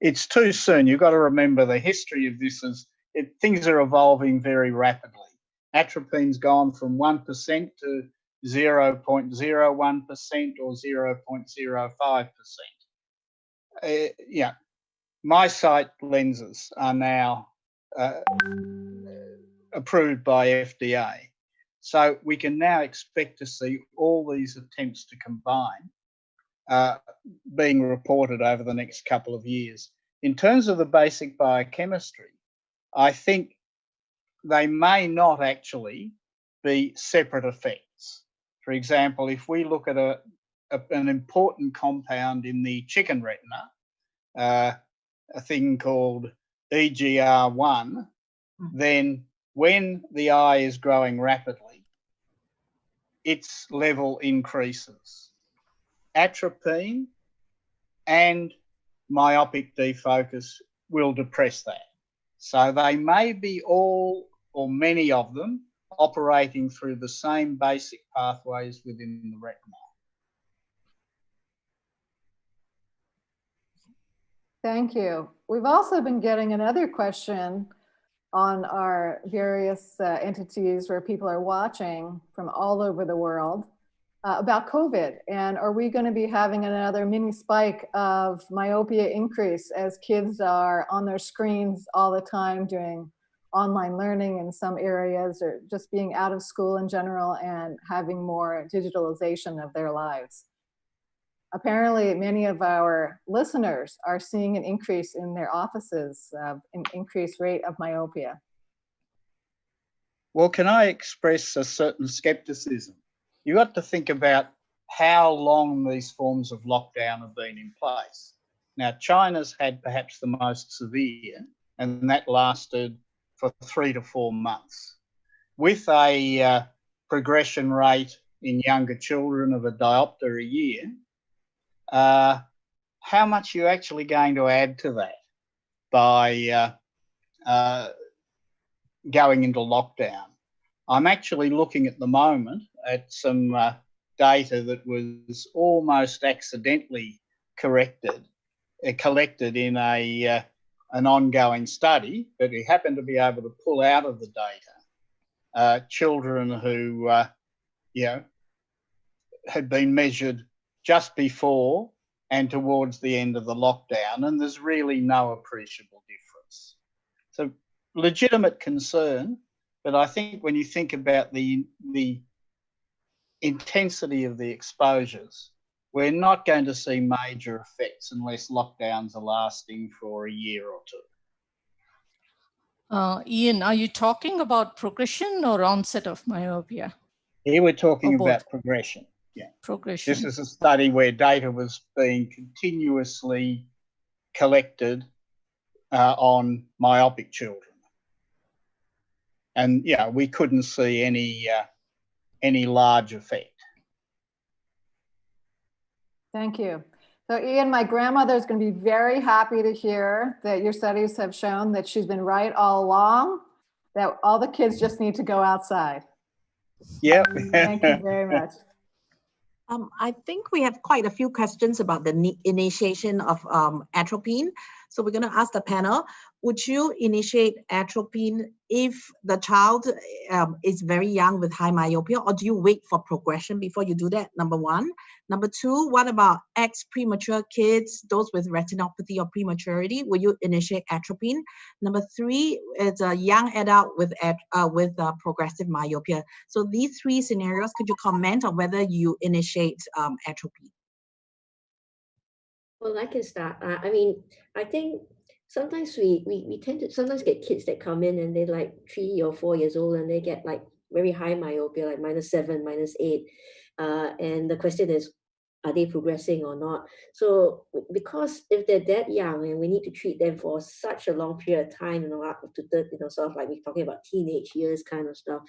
It's too soon. You've got to remember the history of this is things are evolving very rapidly. Atropine's gone from 1% to 0.01% or 0.05%. Yeah, my sight lenses are now approved by FDA. So we can now expect to see all these attempts to combine being reported over the next couple of years. In terms of the basic biochemistry, I think they may not actually be separate effects. For example, if we look at an important compound in the chicken retina, a thing called EGR1, then when the eye is growing rapidly, its level increases. Atropine and myopic defocus will depress that. So they may be all or many of them operating through the same basic pathways within the retina. Thank you. We've also been getting another question on our various entities where people are watching from all over the world about COVID. And are we going to be having another mini spike of myopia increase as kids are on their screens all the time doing online learning in some areas, or just being out of school in general and having more digitalization of their lives? Apparently, many of our listeners are seeing an increase in their offices, an increased rate of myopia. Well, can I express a certain skepticism? You've got to think about how long these forms of lockdown have been in place. Now, China's had perhaps the most severe, and that lasted for 3 to 4 months, with a progression rate in younger children of a diopter a year. How much are you actually going to add to that by going into lockdown? I'm actually looking at the moment at some data that was almost accidentally collected in an ongoing study, but we happened to be able to pull out of the data children who had been measured just before and towards the end of the lockdown, and there's really no appreciable difference. So legitimate concern, but I think when you think about the intensity of the exposures, we're not going to see major effects unless lockdowns are lasting for a year or two. Ian, are you talking about progression or onset of myopia? Here we're talking about progression. Yeah. Progression. This is a study where data was being continuously collected on myopic children. And yeah, we couldn't see any large effect. Thank you. So Ian, my grandmother is going to be very happy to hear that your studies have shown that she's been right all along, that all the kids just need to go outside. Yep. Thank you very much. I think we have quite a few questions about the initiation of atropine. So we're going to ask the panel, would you initiate atropine if the child is very young with high myopia, or do you wait for progression before you do that? Number one. Number two, what about premature kids, those with retinopathy or prematurity? Will you initiate atropine? Number three is a young adult with progressive myopia. So these three scenarios, could you comment on whether you initiate atropine? Well, I can start. I mean, I think sometimes we tend to sometimes get kids that come in and they're like 3 or 4 years old and they get like very high myopia, like -7, -8. And the question is, are they progressing or not? So because if they're that young and we need to treat them for such a long period of time, up to sort of like we're talking about teenage years kind of stuff,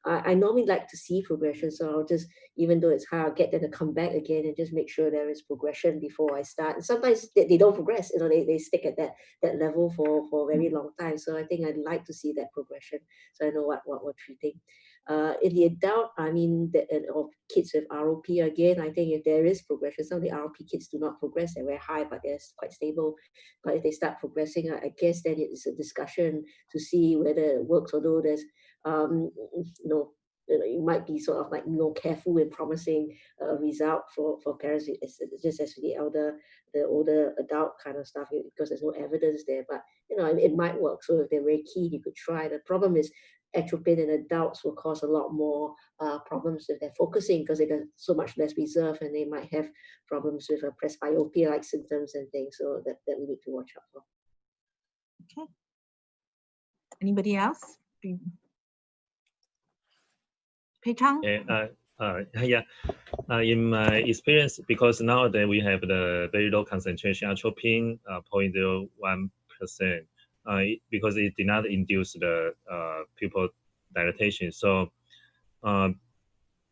I normally like to see progression. So I'll just, even though it's hard, I'll get them to come back again and just make sure there is progression before I start. And sometimes they don't progress, they stick at that level for a very long time. So I think I'd like to see that progression so I know what we're treating. In the adult, I mean, or kids with ROP, again, I think if there is progression, some of the ROP kids do not progress, they're very high, but they're quite stable. But if they start progressing, I guess then it's a discussion to see whether it works, although there's, you might be sort of like careful in promising a result for parents, just as with the older adult kind of stuff, because there's no evidence there. But it might work. So if they're very keen, you could try. The problem is atropine in adults will cause a lot more problems if they're focusing, because they got so much less reserve, and they might have problems with presbyopia-like symptoms and things. So that we need to watch out for. Okay. Anybody else? Pei-Chang? Yeah. In my experience, because nowadays we have the very low concentration atropine, 0.01%, because it did not induce the pupil dilatation. So,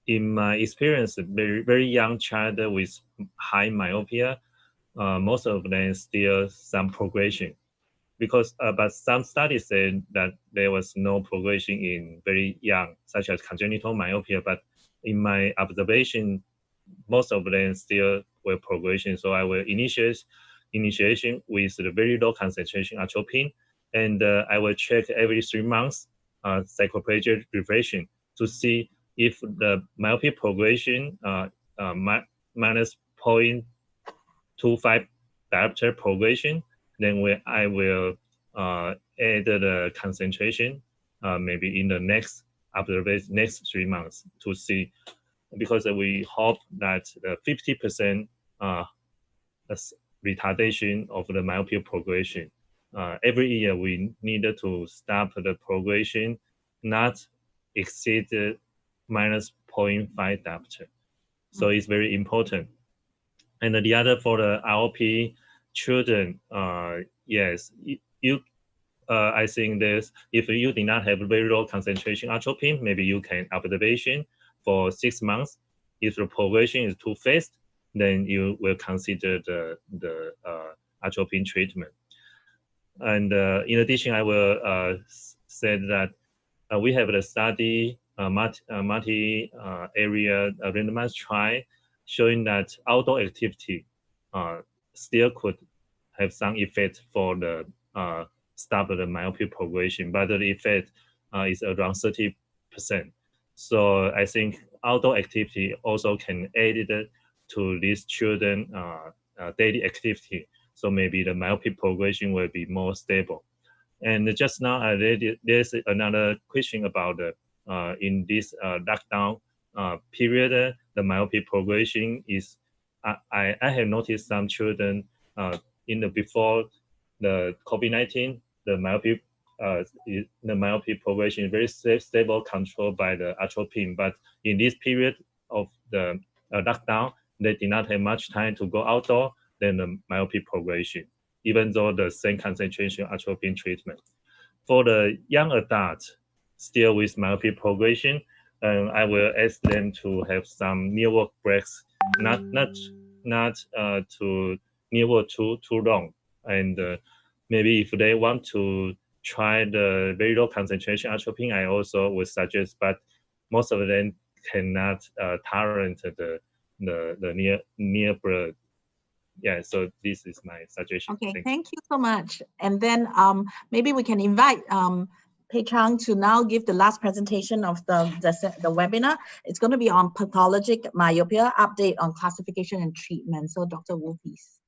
in my experience, very young child with high myopia, most of them still some progression. Because but some studies said that there was no progression in very young, such as congenital myopia. But in my observation, most of them still were progression. So I will initiation with the very low concentration atropine, and I will check every 3 months cycloplegia reflection to see if the myopia progression minus 0.25 diopter progression, then I will add the concentration maybe in the next observation, next 3 months to see, because we hope that the 50% retardation of the myopia progression. Every year we needed to stop the progression, not exceed minus 0.5 diopter. So it's very important. And the other for the ROP children, yes, I think this, if you did not have very low concentration atropine, maybe you can observation for 6 months. If the progression is too fast, then you will consider the atropine treatment. And in addition, I will say that we have the study, multi-area randomized trial, showing that outdoor activity still could have some effect for the stop the myopia progression, but the effect is around 30%. So I think outdoor activity also can aid to these children daily activity. So maybe the myopia progression will be more stable. And just now, there's another question about in this lockdown period, the myopia progression is, I have noticed some children in the before the COVID-19, the myopia progression is very stable, controlled by the atropine. But in this period of the lockdown, they did not have much time to go outdoor, then the myopia progression, even though the same concentration atropine treatment. For the young adults, still with myopia progression, I will ask them to have some near work breaks, not to near work too long. And maybe if they want to try the very low concentration atropine, I also would suggest, but most of them cannot tolerate the near blood. Yeah, so this is my suggestion. Okay, thank you so much. And then maybe we can invite Pei-Chang to now give the last presentation of the webinar. It's going to be on pathologic myopia, update on classification and treatment. So Dr. Wu, please.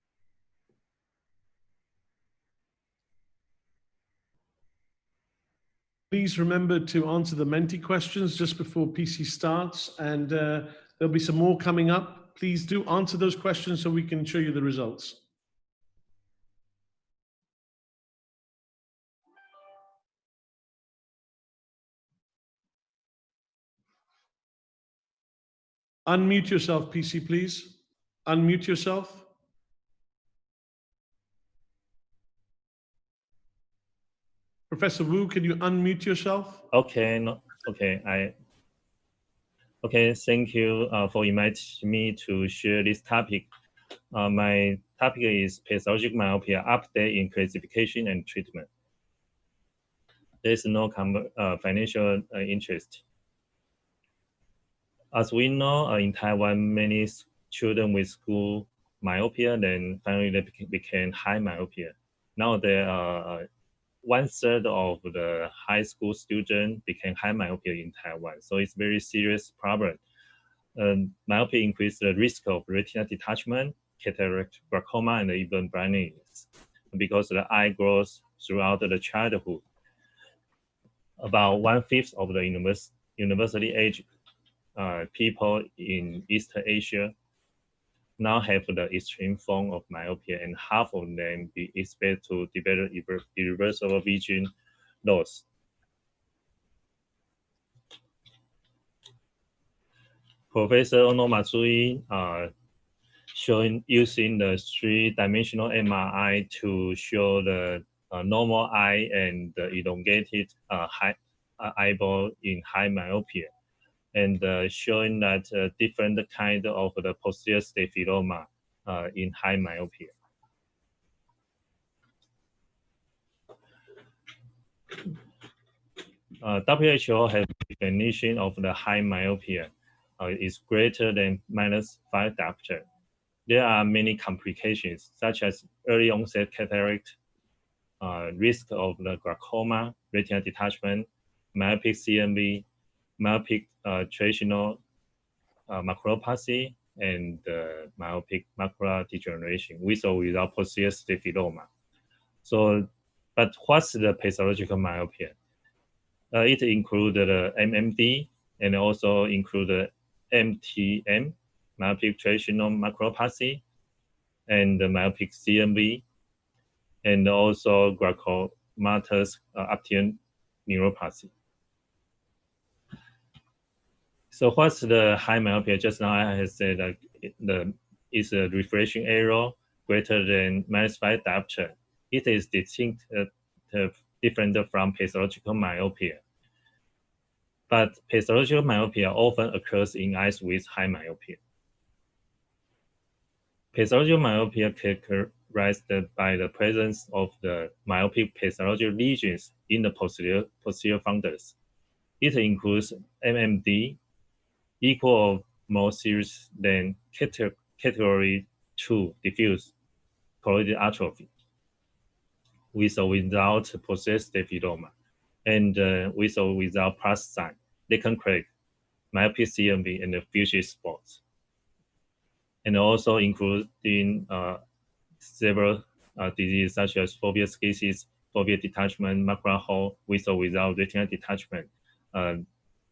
Please remember to answer the Menti questions just before PC starts, and there'll be some more coming up. Please do answer those questions so we can show you the results. Unmute yourself, PC, please. Unmute yourself. Professor Wu, can you unmute yourself? Okay, okay, thank you for inviting me to share this topic. My topic is pathologic myopia, update in classification and treatment. There's no financial interest. As we know, in Taiwan, many children with school myopia, then finally they became high myopia. Now there are 1/3 of the high school students became high myopia in Taiwan. So it's a very serious problem. Myopia increases the risk of retina detachment, cataract, glaucoma, and even blindness because the eye grows throughout the childhood. About 1/5 of the university age people in East Asia now have the extreme form of myopia, and half of them be expected to develop irreversible vision loss. Professor Ono Matsui showing using the three-dimensional MRI to show the normal eye and the elongated eyeball in high myopia, and showing that different kind of the posterior staphyloma in high myopia. WHO has a definition of the high myopia is greater than -5 diopter. There are many complications such as early onset cataract, risk of the glaucoma, retinal detachment, myopic CMV, myopic traditional maculopathy, and myopic macular degeneration with or without posterior staphyloma. So, but what's the pathological myopia? It includes the MMD and also include the MTM, myopic traditional maculopathy, and the myopic CMV, and also glaucomatous optic neuropathy. So what's the high myopia? Just now I have said that it's a refracting error greater than -5 diopter. It is distinct, different from pathological myopia. But pathological myopia often occurs in eyes with high myopia. Pathological myopia characterized by the presence of the myopic pathological lesions in the posterior fundus. It includes MMD, equal or more serious than category 2 diffuse choroidal atrophy, with or without posterior staphyloma, and with or without plus sign, lichen crack, myopic CMV, and the fuchsia spots. And also including several diseases such as fovea schisis, fovea detachment, macular hole, with or without retinal detachment.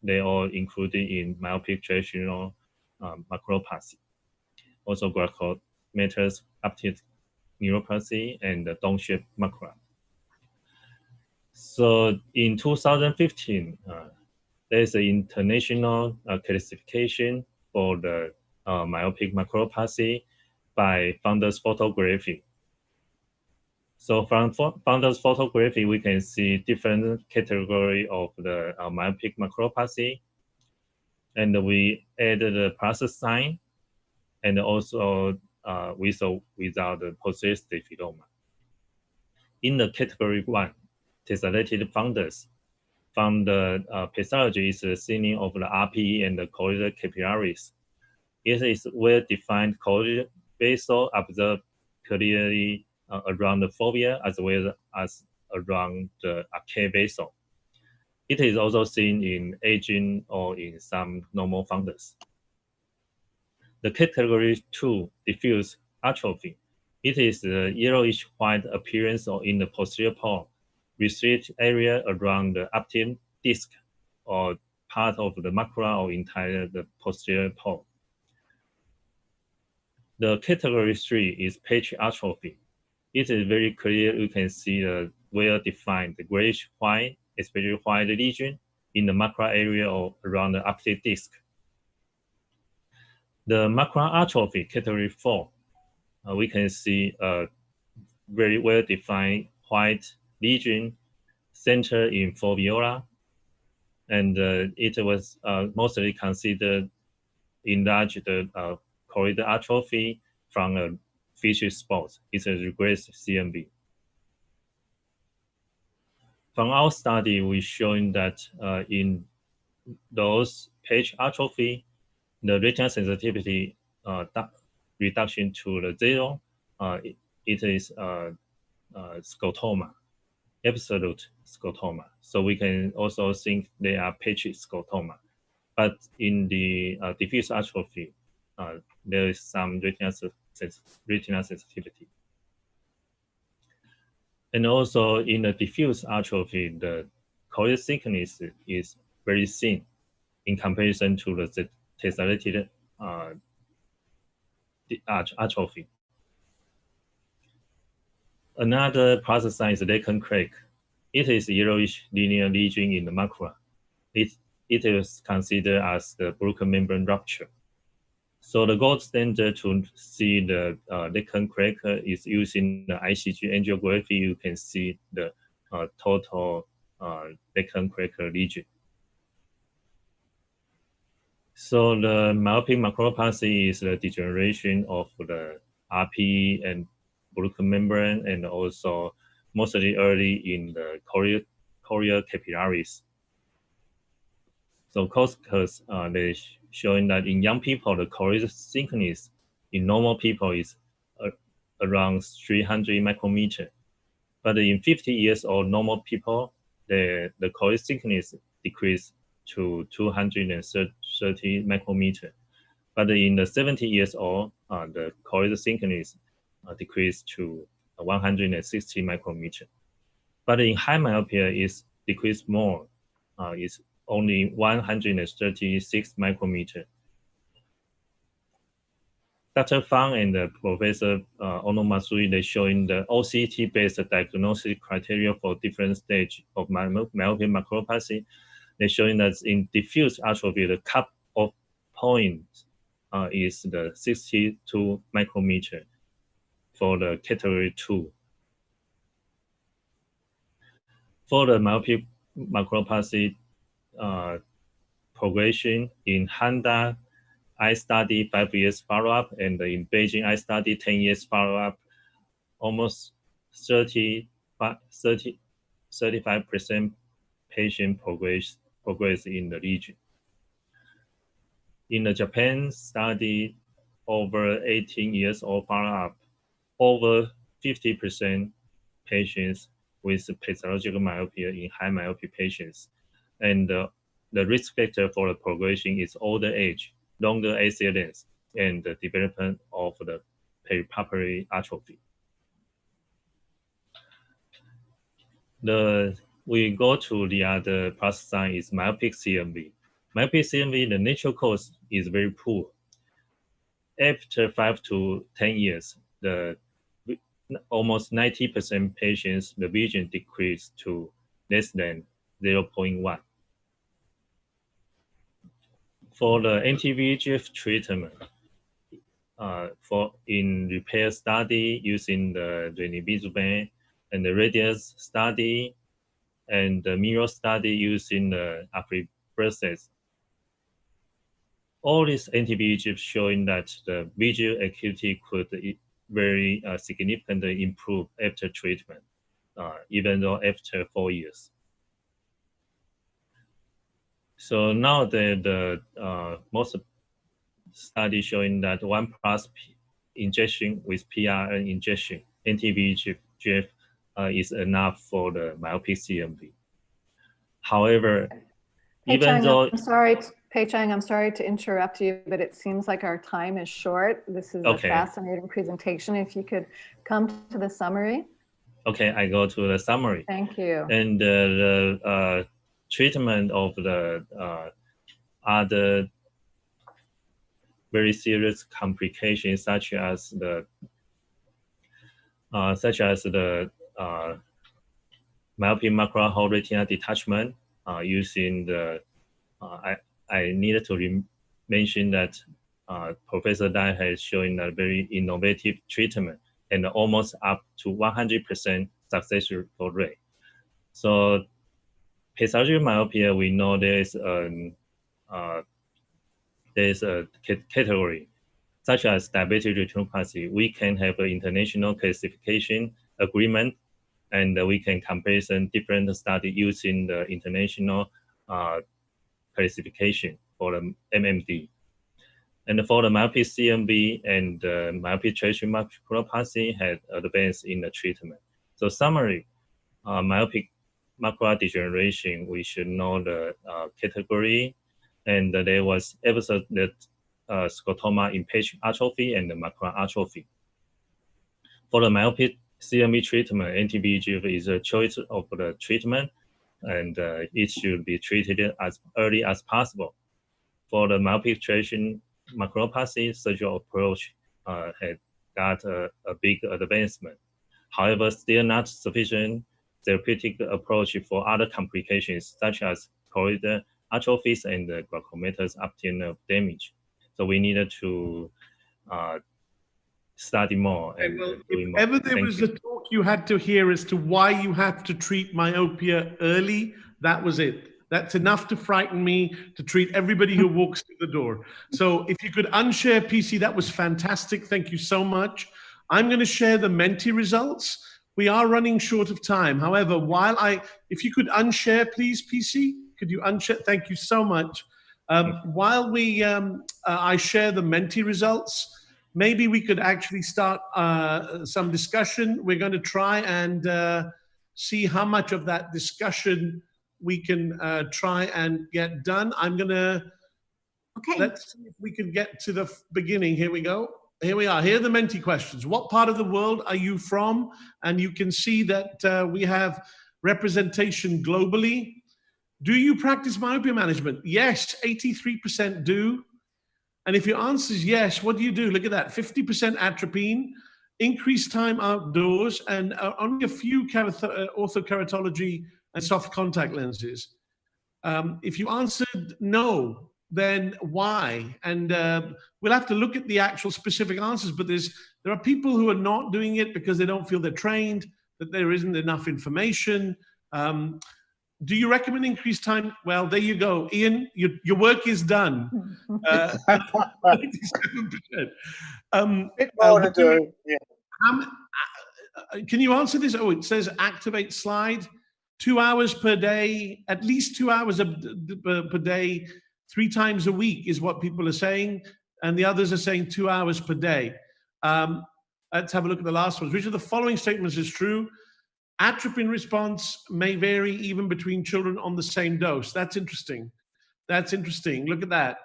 They all included in myopic traditional maculopathy. Also glaucomatous optic neuropathy and the dome-shaped macula. So in 2015, there's an international classification for the myopic maculopathy by fundus photography. So from fundus photography, we can see different category of the myopic maculopathy, and we added the plus sign, and also with or without the posterior staphyloma. In the category 1, tessellated fundus, from the pathology is the thinning of the RPE and the choroidal capillaries. It is well-defined choroidal vessel observed clearly around the fovea as well as around the arcade vessel. It is also seen in aging or in some normal fundus. The category 2, diffuse atrophy, it is the yellowish white appearance or in the posterior pole, restricted area around the optic disc or part of the macula or entire the posterior pole. The category 3 is patch atrophy. It is very clear. You can see the well-defined grayish white, especially white lesion in the macula area or around the optic disc. The macular atrophy, category 4, we can see a very well-defined white lesion centered in foveola, and it was mostly considered enlarged choroidal atrophy from a fuchsia spot. It's a regressed CMV. From our study, we've shown that in those patch atrophy, the retinal sensitivity reduction to the 0, it is scotoma, absolute scotoma. So we can also think they are patch scotoma. But in the diffuse atrophy, there is some retinal sensitivity. And also in the diffuse atrophy, the choroidal thickness is very thin in comparison to the tessellated atrophy. Another process sign is lichen crack. It is yellowish linear lesion in the macula. It is considered as the broken membrane rupture. So the gold standard to see the lichen cracker is using the ICG angiography. You can see the total lichen cracker lesion. So the myopic macropathy is the degeneration of the RPE and buccal membrane, and also mostly early in the chorial capillaries. So because they showing that in young people, the choroidal thickness in normal people is around 300 micrometer. But in 50 years old normal people, the choroidal thickness decreased to 230 micrometer. But in the 70 years old, the choroidal thickness decreased to 160 micrometer. But in high myopia, it's decreased more. It's only 136 micrometer. Dr. Fang and Professor Ono Matsui, they showing the OCT-based diagnostic criteria for different stage of myopic macropathy. They're showing that in diffuse atrophy, the cut-off point is the 62 micrometer for the category 2. For the myopic macropathy progression in Handa eye study 5 years follow-up, and in Beijing eye study 10 years follow-up, almost 35% patient progress in the region. In the Japan study, over 18 years old follow-up, over 50% patients with pathological myopia in high myopia patients. And the risk factor for the progression is older age, longer ACL length, and the development of the peripheral atrophy. We go to the other process sign is myopic CMV. Myopic CMV, the natural cause is very poor. After 5 to 10 years, almost 90% patients, the vision decreased to less than 0.1. For the anti-VEGF treatment, in repair study using the ranibizumab, and the radius study, and the mirror study using the aflibercept, all these anti-VEGF showing that the visual acuity could very significantly improve after treatment, even though after 4 years. So now the most study showing that 1+ injection with PRN injection, anti-VEGF is enough for the myopic CMV. However, even though Pei-Chang, I'm sorry to interrupt you, but it seems like our time is short. This is a fascinating presentation. If you could come to the summary. Okay, I go to the summary. Thank you. And the treatment of the other very serious complications, such as the myopic macro whole retina detachment, using the I needed to mention that Professor Dai has shown a very innovative treatment and almost up to 100% success rate. So pathological myopia, we know there's a category such as diabetic retinopathy. We can have an international classification agreement, and we can comparison different study using the international classification for the MMD. And for the myopic CMV and myopic traction macropathy had advanced in the treatment. So summary, myopic macular degeneration, we should know the category, and there was episode that scotoma in patient atrophy and the macular atrophy. For the myopic CMV treatment, anti-VEGF is a choice of the treatment, and it should be treated as early as possible. For the myopic traction macropathy, surgical approach had got a big advancement. However, still not sufficient therapeutic approach for other complications such as choroidal atrophies and glaucomatous optic nerve damage. So we needed to study more and Well, doing if more. ever there Thank was you. a talk you had to hear as to why you have to treat myopia early, that was it. That's enough to frighten me to treat everybody who walks through the door. So if you could unshare PC, that was fantastic. Thank you so much. I'm going to share the Menti results. We are running short of time. However, if you could unshare, please, PC, could you unshare? Thank you so much. While I share the Menti results, maybe we could actually start some discussion. We're going to try and see how much of that discussion we can try and get done. I'm going to, let's see if we can get to the beginning. Here we go. Here we are. Here are the Menti questions. What part of the world are you from? And you can see that we have representation globally. Do you practice myopia management? Yes, 83% do. And if your answer is yes, what do you do? Look at that, 50% atropine, increased time outdoors, and only a few orthokeratology and soft contact lenses. If you answered no, then why? And we'll have to look at the actual specific answers, but there are people who are not doing it because they don't feel they're trained, that there isn't enough information. Do you recommend increased time? Well, there you go. Ian, your work is done. 97%. Bit more to do. Yeah. Can you answer this? Oh, it says activate slide. 2 hours per day, at least 2 hours per day, 3 times a week is what people are saying. And the others are saying 2 hours per day. Let's have a look at the last ones. Which of the following statements is true? Atropine response may vary even between children on the same dose. That's interesting. That's interesting. Look at that.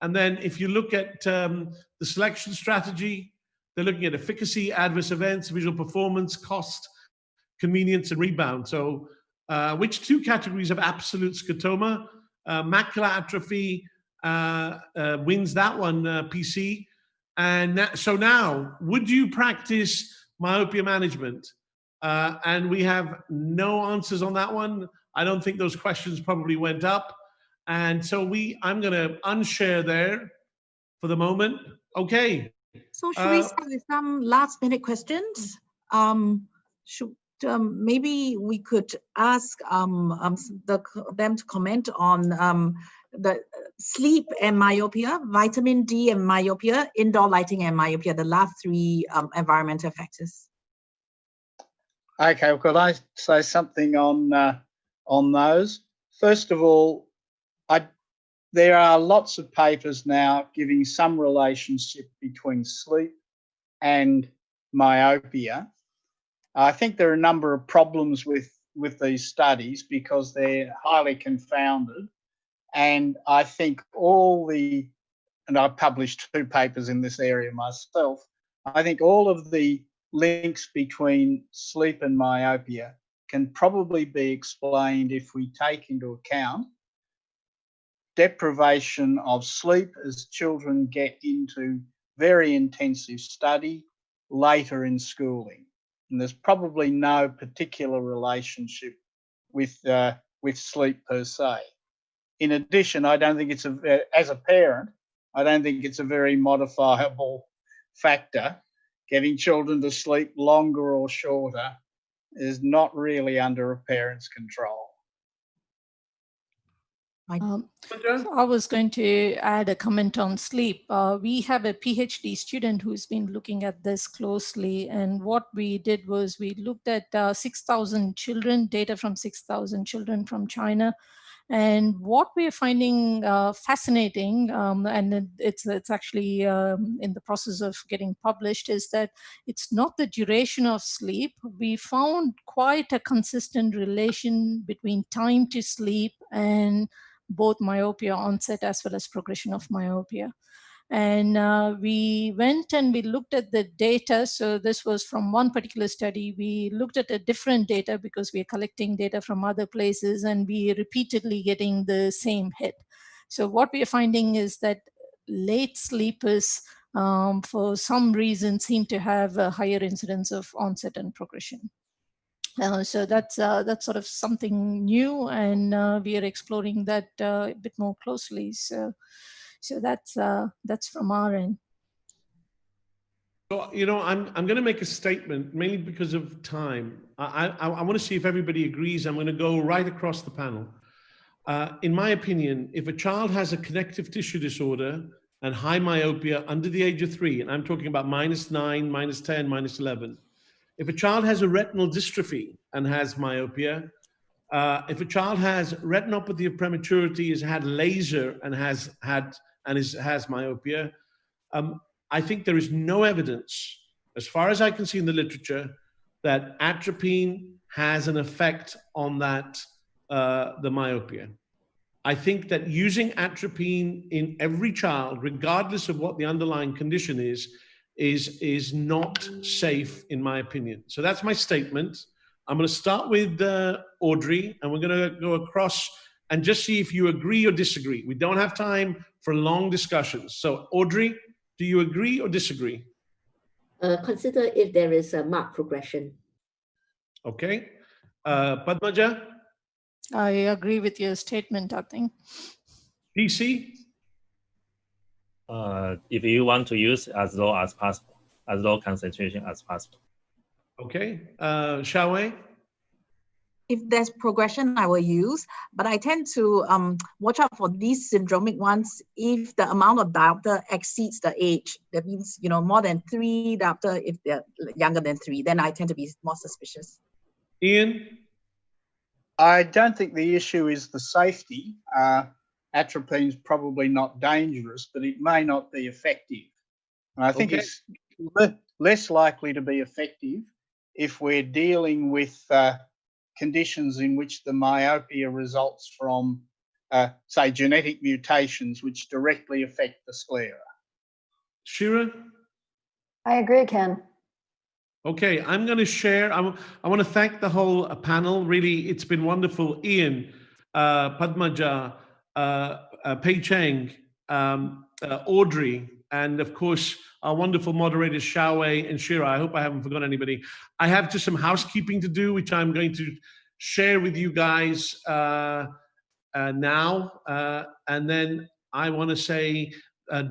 And then if you look at the selection strategy, they're looking at efficacy, adverse events, visual performance, cost, convenience, and rebound. So which 2 categories of absolute scotoma? Macular atrophy wins that one, PC. And so now, would you practice myopia management? And we have no answers on that one. I don't think those questions probably went up. And so I'm going to unshare there for the moment. Okay. So should we start with some last minute questions? Maybe we could ask them to comment on the sleep and myopia, vitamin D and myopia, indoor lighting and myopia, the last 3 environmental factors. Okay, could I say something on those? First of all, there are lots of papers now giving some relationship between sleep and myopia. I think there are a number of problems with these studies because they're highly confounded. And I think and I've published 2 papers in this area myself, I think all of the links between sleep and myopia can probably be explained if we take into account deprivation of sleep as children get into very intensive study later in schooling. And there's probably no particular relationship with sleep per se. In addition, I don't think as a parent, I don't think it's a very modifiable factor. Getting children to sleep longer or shorter is not really under a parent's control. I was going to add a comment on sleep. We have a PhD student who's been looking at this closely. And what we did was we looked at 6,000 children, data from 6,000 children from China. And what we're finding fascinating, and it's actually in the process of getting published, is that it's not the duration of sleep. We found quite a consistent relation between time to sleep and both myopia onset as well as progression of myopia. And we went and we looked at the data. So this was from one particular study. We looked at a different data because we are collecting data from other places and we are repeatedly getting the same hit. So what we are finding is that late sleepers, for some reason, seem to have a higher incidence of onset and progression. So that's sort of something new, and we are exploring that a bit more closely. So that's from our end. So, I'm going to make a statement mainly because of time. I want to see if everybody agrees. I'm going to go right across the panel. In my opinion, if a child has a connective tissue disorder and high myopia under the age of 3, and I'm talking about -9, -10, -11, if a child has a retinal dystrophy and has myopia, if a child has retinopathy of prematurity, has had laser and has myopia, I think there is no evidence, as far as I can see in the literature, that atropine has an effect on that, the myopia. I think that using atropine in every child, regardless of what the underlying condition is not safe, in my opinion. So that's my statement. I'm going to start with Audrey, and we're going to go across and just see if you agree or disagree. We don't have time for long discussions. So Audrey, do you agree or disagree? Consider if there is a marked progression. Okay. Padmaja? I agree with your statement, I think. PC? If you want to use as low as possible, as low concentration as possible. Okay. Xiaowei? If there's progression, I will use, but I tend to watch out for these syndromic ones if the amount of diopter exceeds the age. That means, more than 3 diopter if they're younger than 3, then I tend to be more suspicious. Ian? I don't think the issue is the safety. Atropine is probably not dangerous, but it may not be effective. And I think it's less likely to be effective if we're dealing with conditions in which the myopia results from, say, genetic mutations which directly affect the sclera. Shira? I agree, Ken. Okay, I'm going to share. I want to thank the whole panel. Really, it's been wonderful. Ian, Padmaja, Pei-Chang, Audrey, and of course, our wonderful moderators, Xiaowei and Shira. I hope I haven't forgotten anybody. I have just some housekeeping to do, which I'm going to share with you guys now. And then I want to say,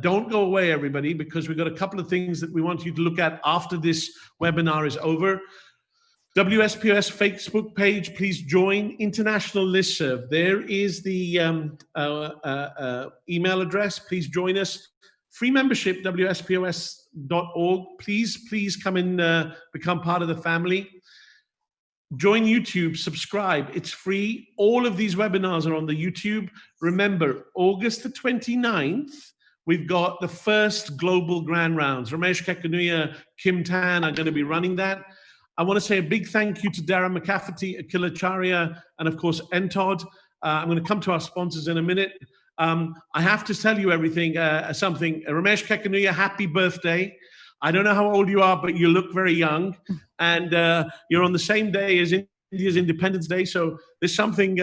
don't go away, everybody, because we've got a couple of things that we want you to look at after this webinar is over. WSPOS Facebook page, please join. International listserv. There is the email address. Please join us. Free membership, WSPOS.org. Please come and become part of the family. Join YouTube, subscribe. It's free. All of these webinars are on the YouTube. Remember, August the 29th, we've got the first global grand rounds. Ramesh Kekanuya, Kim Tan are going to be running that. I want to say a big thank you to Darren McCafferty, Akilacharya, and of course, Entod. I'm going to come to our sponsors in a minute. I have to tell you something. Ramesh Kekanuya, happy birthday. I don't know how old you are, but you look very young. And you're on the same day as India's Independence Day. So there's something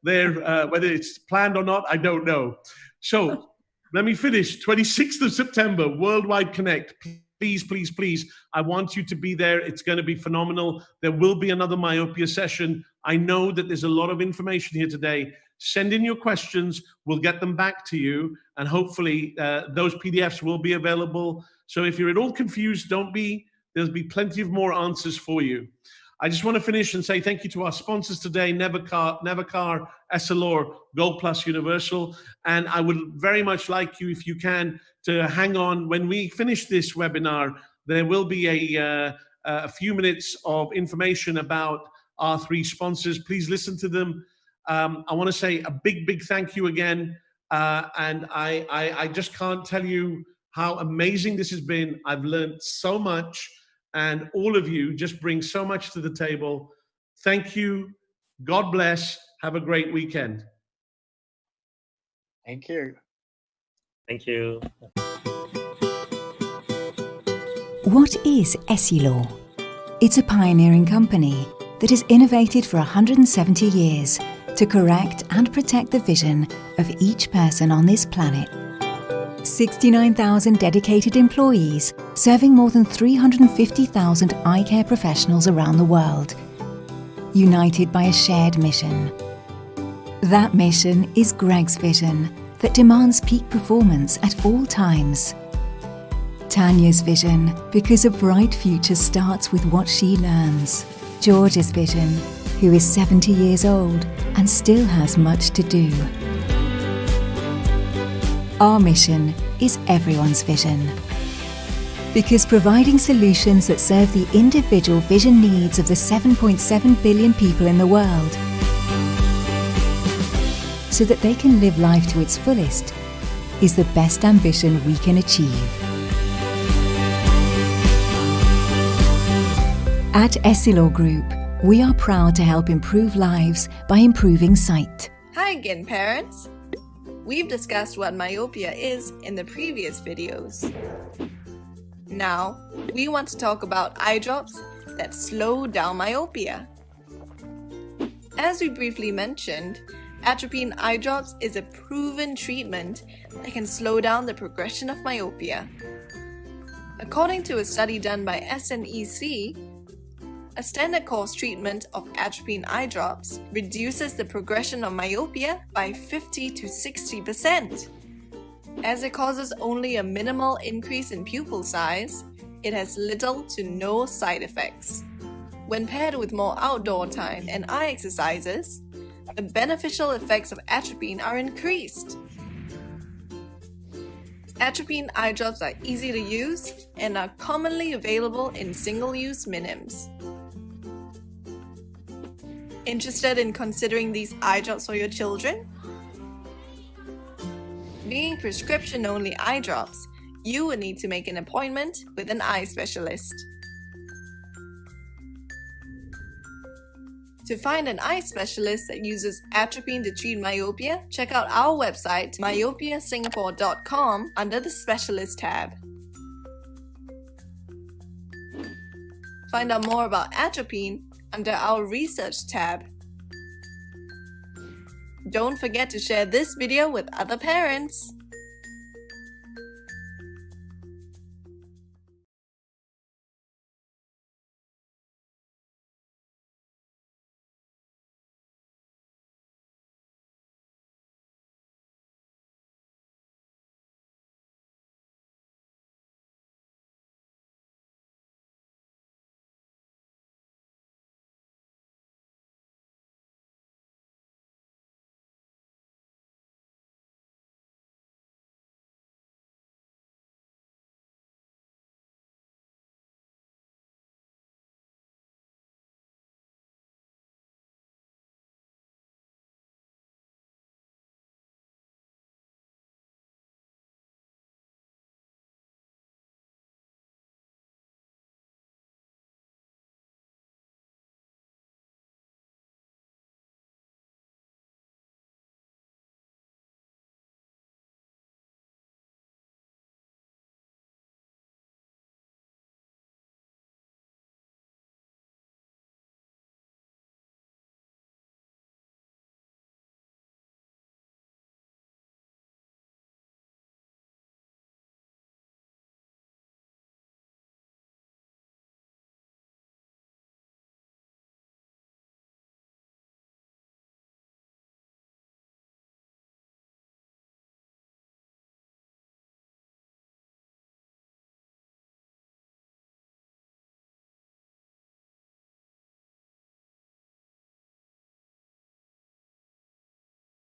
there, whether it's planned or not, I don't know. So let me finish. 26th of September, Worldwide Connect. Please, please, please, I want you to be there. It's going to be phenomenal. There will be another myopia session. I know that there's a lot of information here today. Send in your questions. We'll get them back to you. And hopefully those PDFs will be available. So if you're at all confused, don't be. There'll be plenty of more answers for you. I just want to finish and say thank you to our sponsors today, Nevercar, Essilor, Gold Plus Universal. And I would very much like you, if you can, to hang on. When we finish this webinar, there will be a few minutes of information about our 3 sponsors. Please listen to them. I want to say a big, big thank you again. And I just can't tell you how amazing this has been. I've learned so much. And all of you just bring so much to the table. Thank you. God bless. Have a great weekend. Thank you. Thank you. What is Essilor? It's a pioneering company that has innovated for 170 years to correct and protect the vision of each person on this planet. 69,000 dedicated employees serving more than 350,000 eye care professionals around the world, united by a shared mission. That mission is Greg's vision that demands peak performance at all times. Tanya's vision, because a bright future starts with what she learns. George's vision, who is 70 years old and still has much to do. Our mission is everyone's vision. Because providing solutions that serve the individual vision needs of the 7.7 billion people in the world, so that they can live life to its fullest, is the best ambition we can achieve. At Essilor Group, we are proud to help improve lives by improving sight. Hi again, parents. We've discussed what myopia is in the previous videos. Now, we want to talk about eye drops that slow down myopia. As we briefly mentioned, Atropine eye drops is a proven treatment that can slow down the progression of myopia. According to a study done by SNEC, a standard course treatment of atropine eye drops reduces the progression of myopia by 50 to 60%. As it causes only a minimal increase in pupil size, it has little to no side effects. When paired with more outdoor time and eye exercises, the beneficial effects of atropine are increased. Atropine eye drops are easy to use and are commonly available in single-use minims. Interested in considering these eye drops for your children? Being prescription-only eye drops, you will need to make an appointment with an eye specialist. To find an eye specialist that uses atropine to treat myopia, check out our website, myopiasingapore.com, under the Specialist tab. Find out more about atropine under our Research tab. Don't forget to share this video with other parents.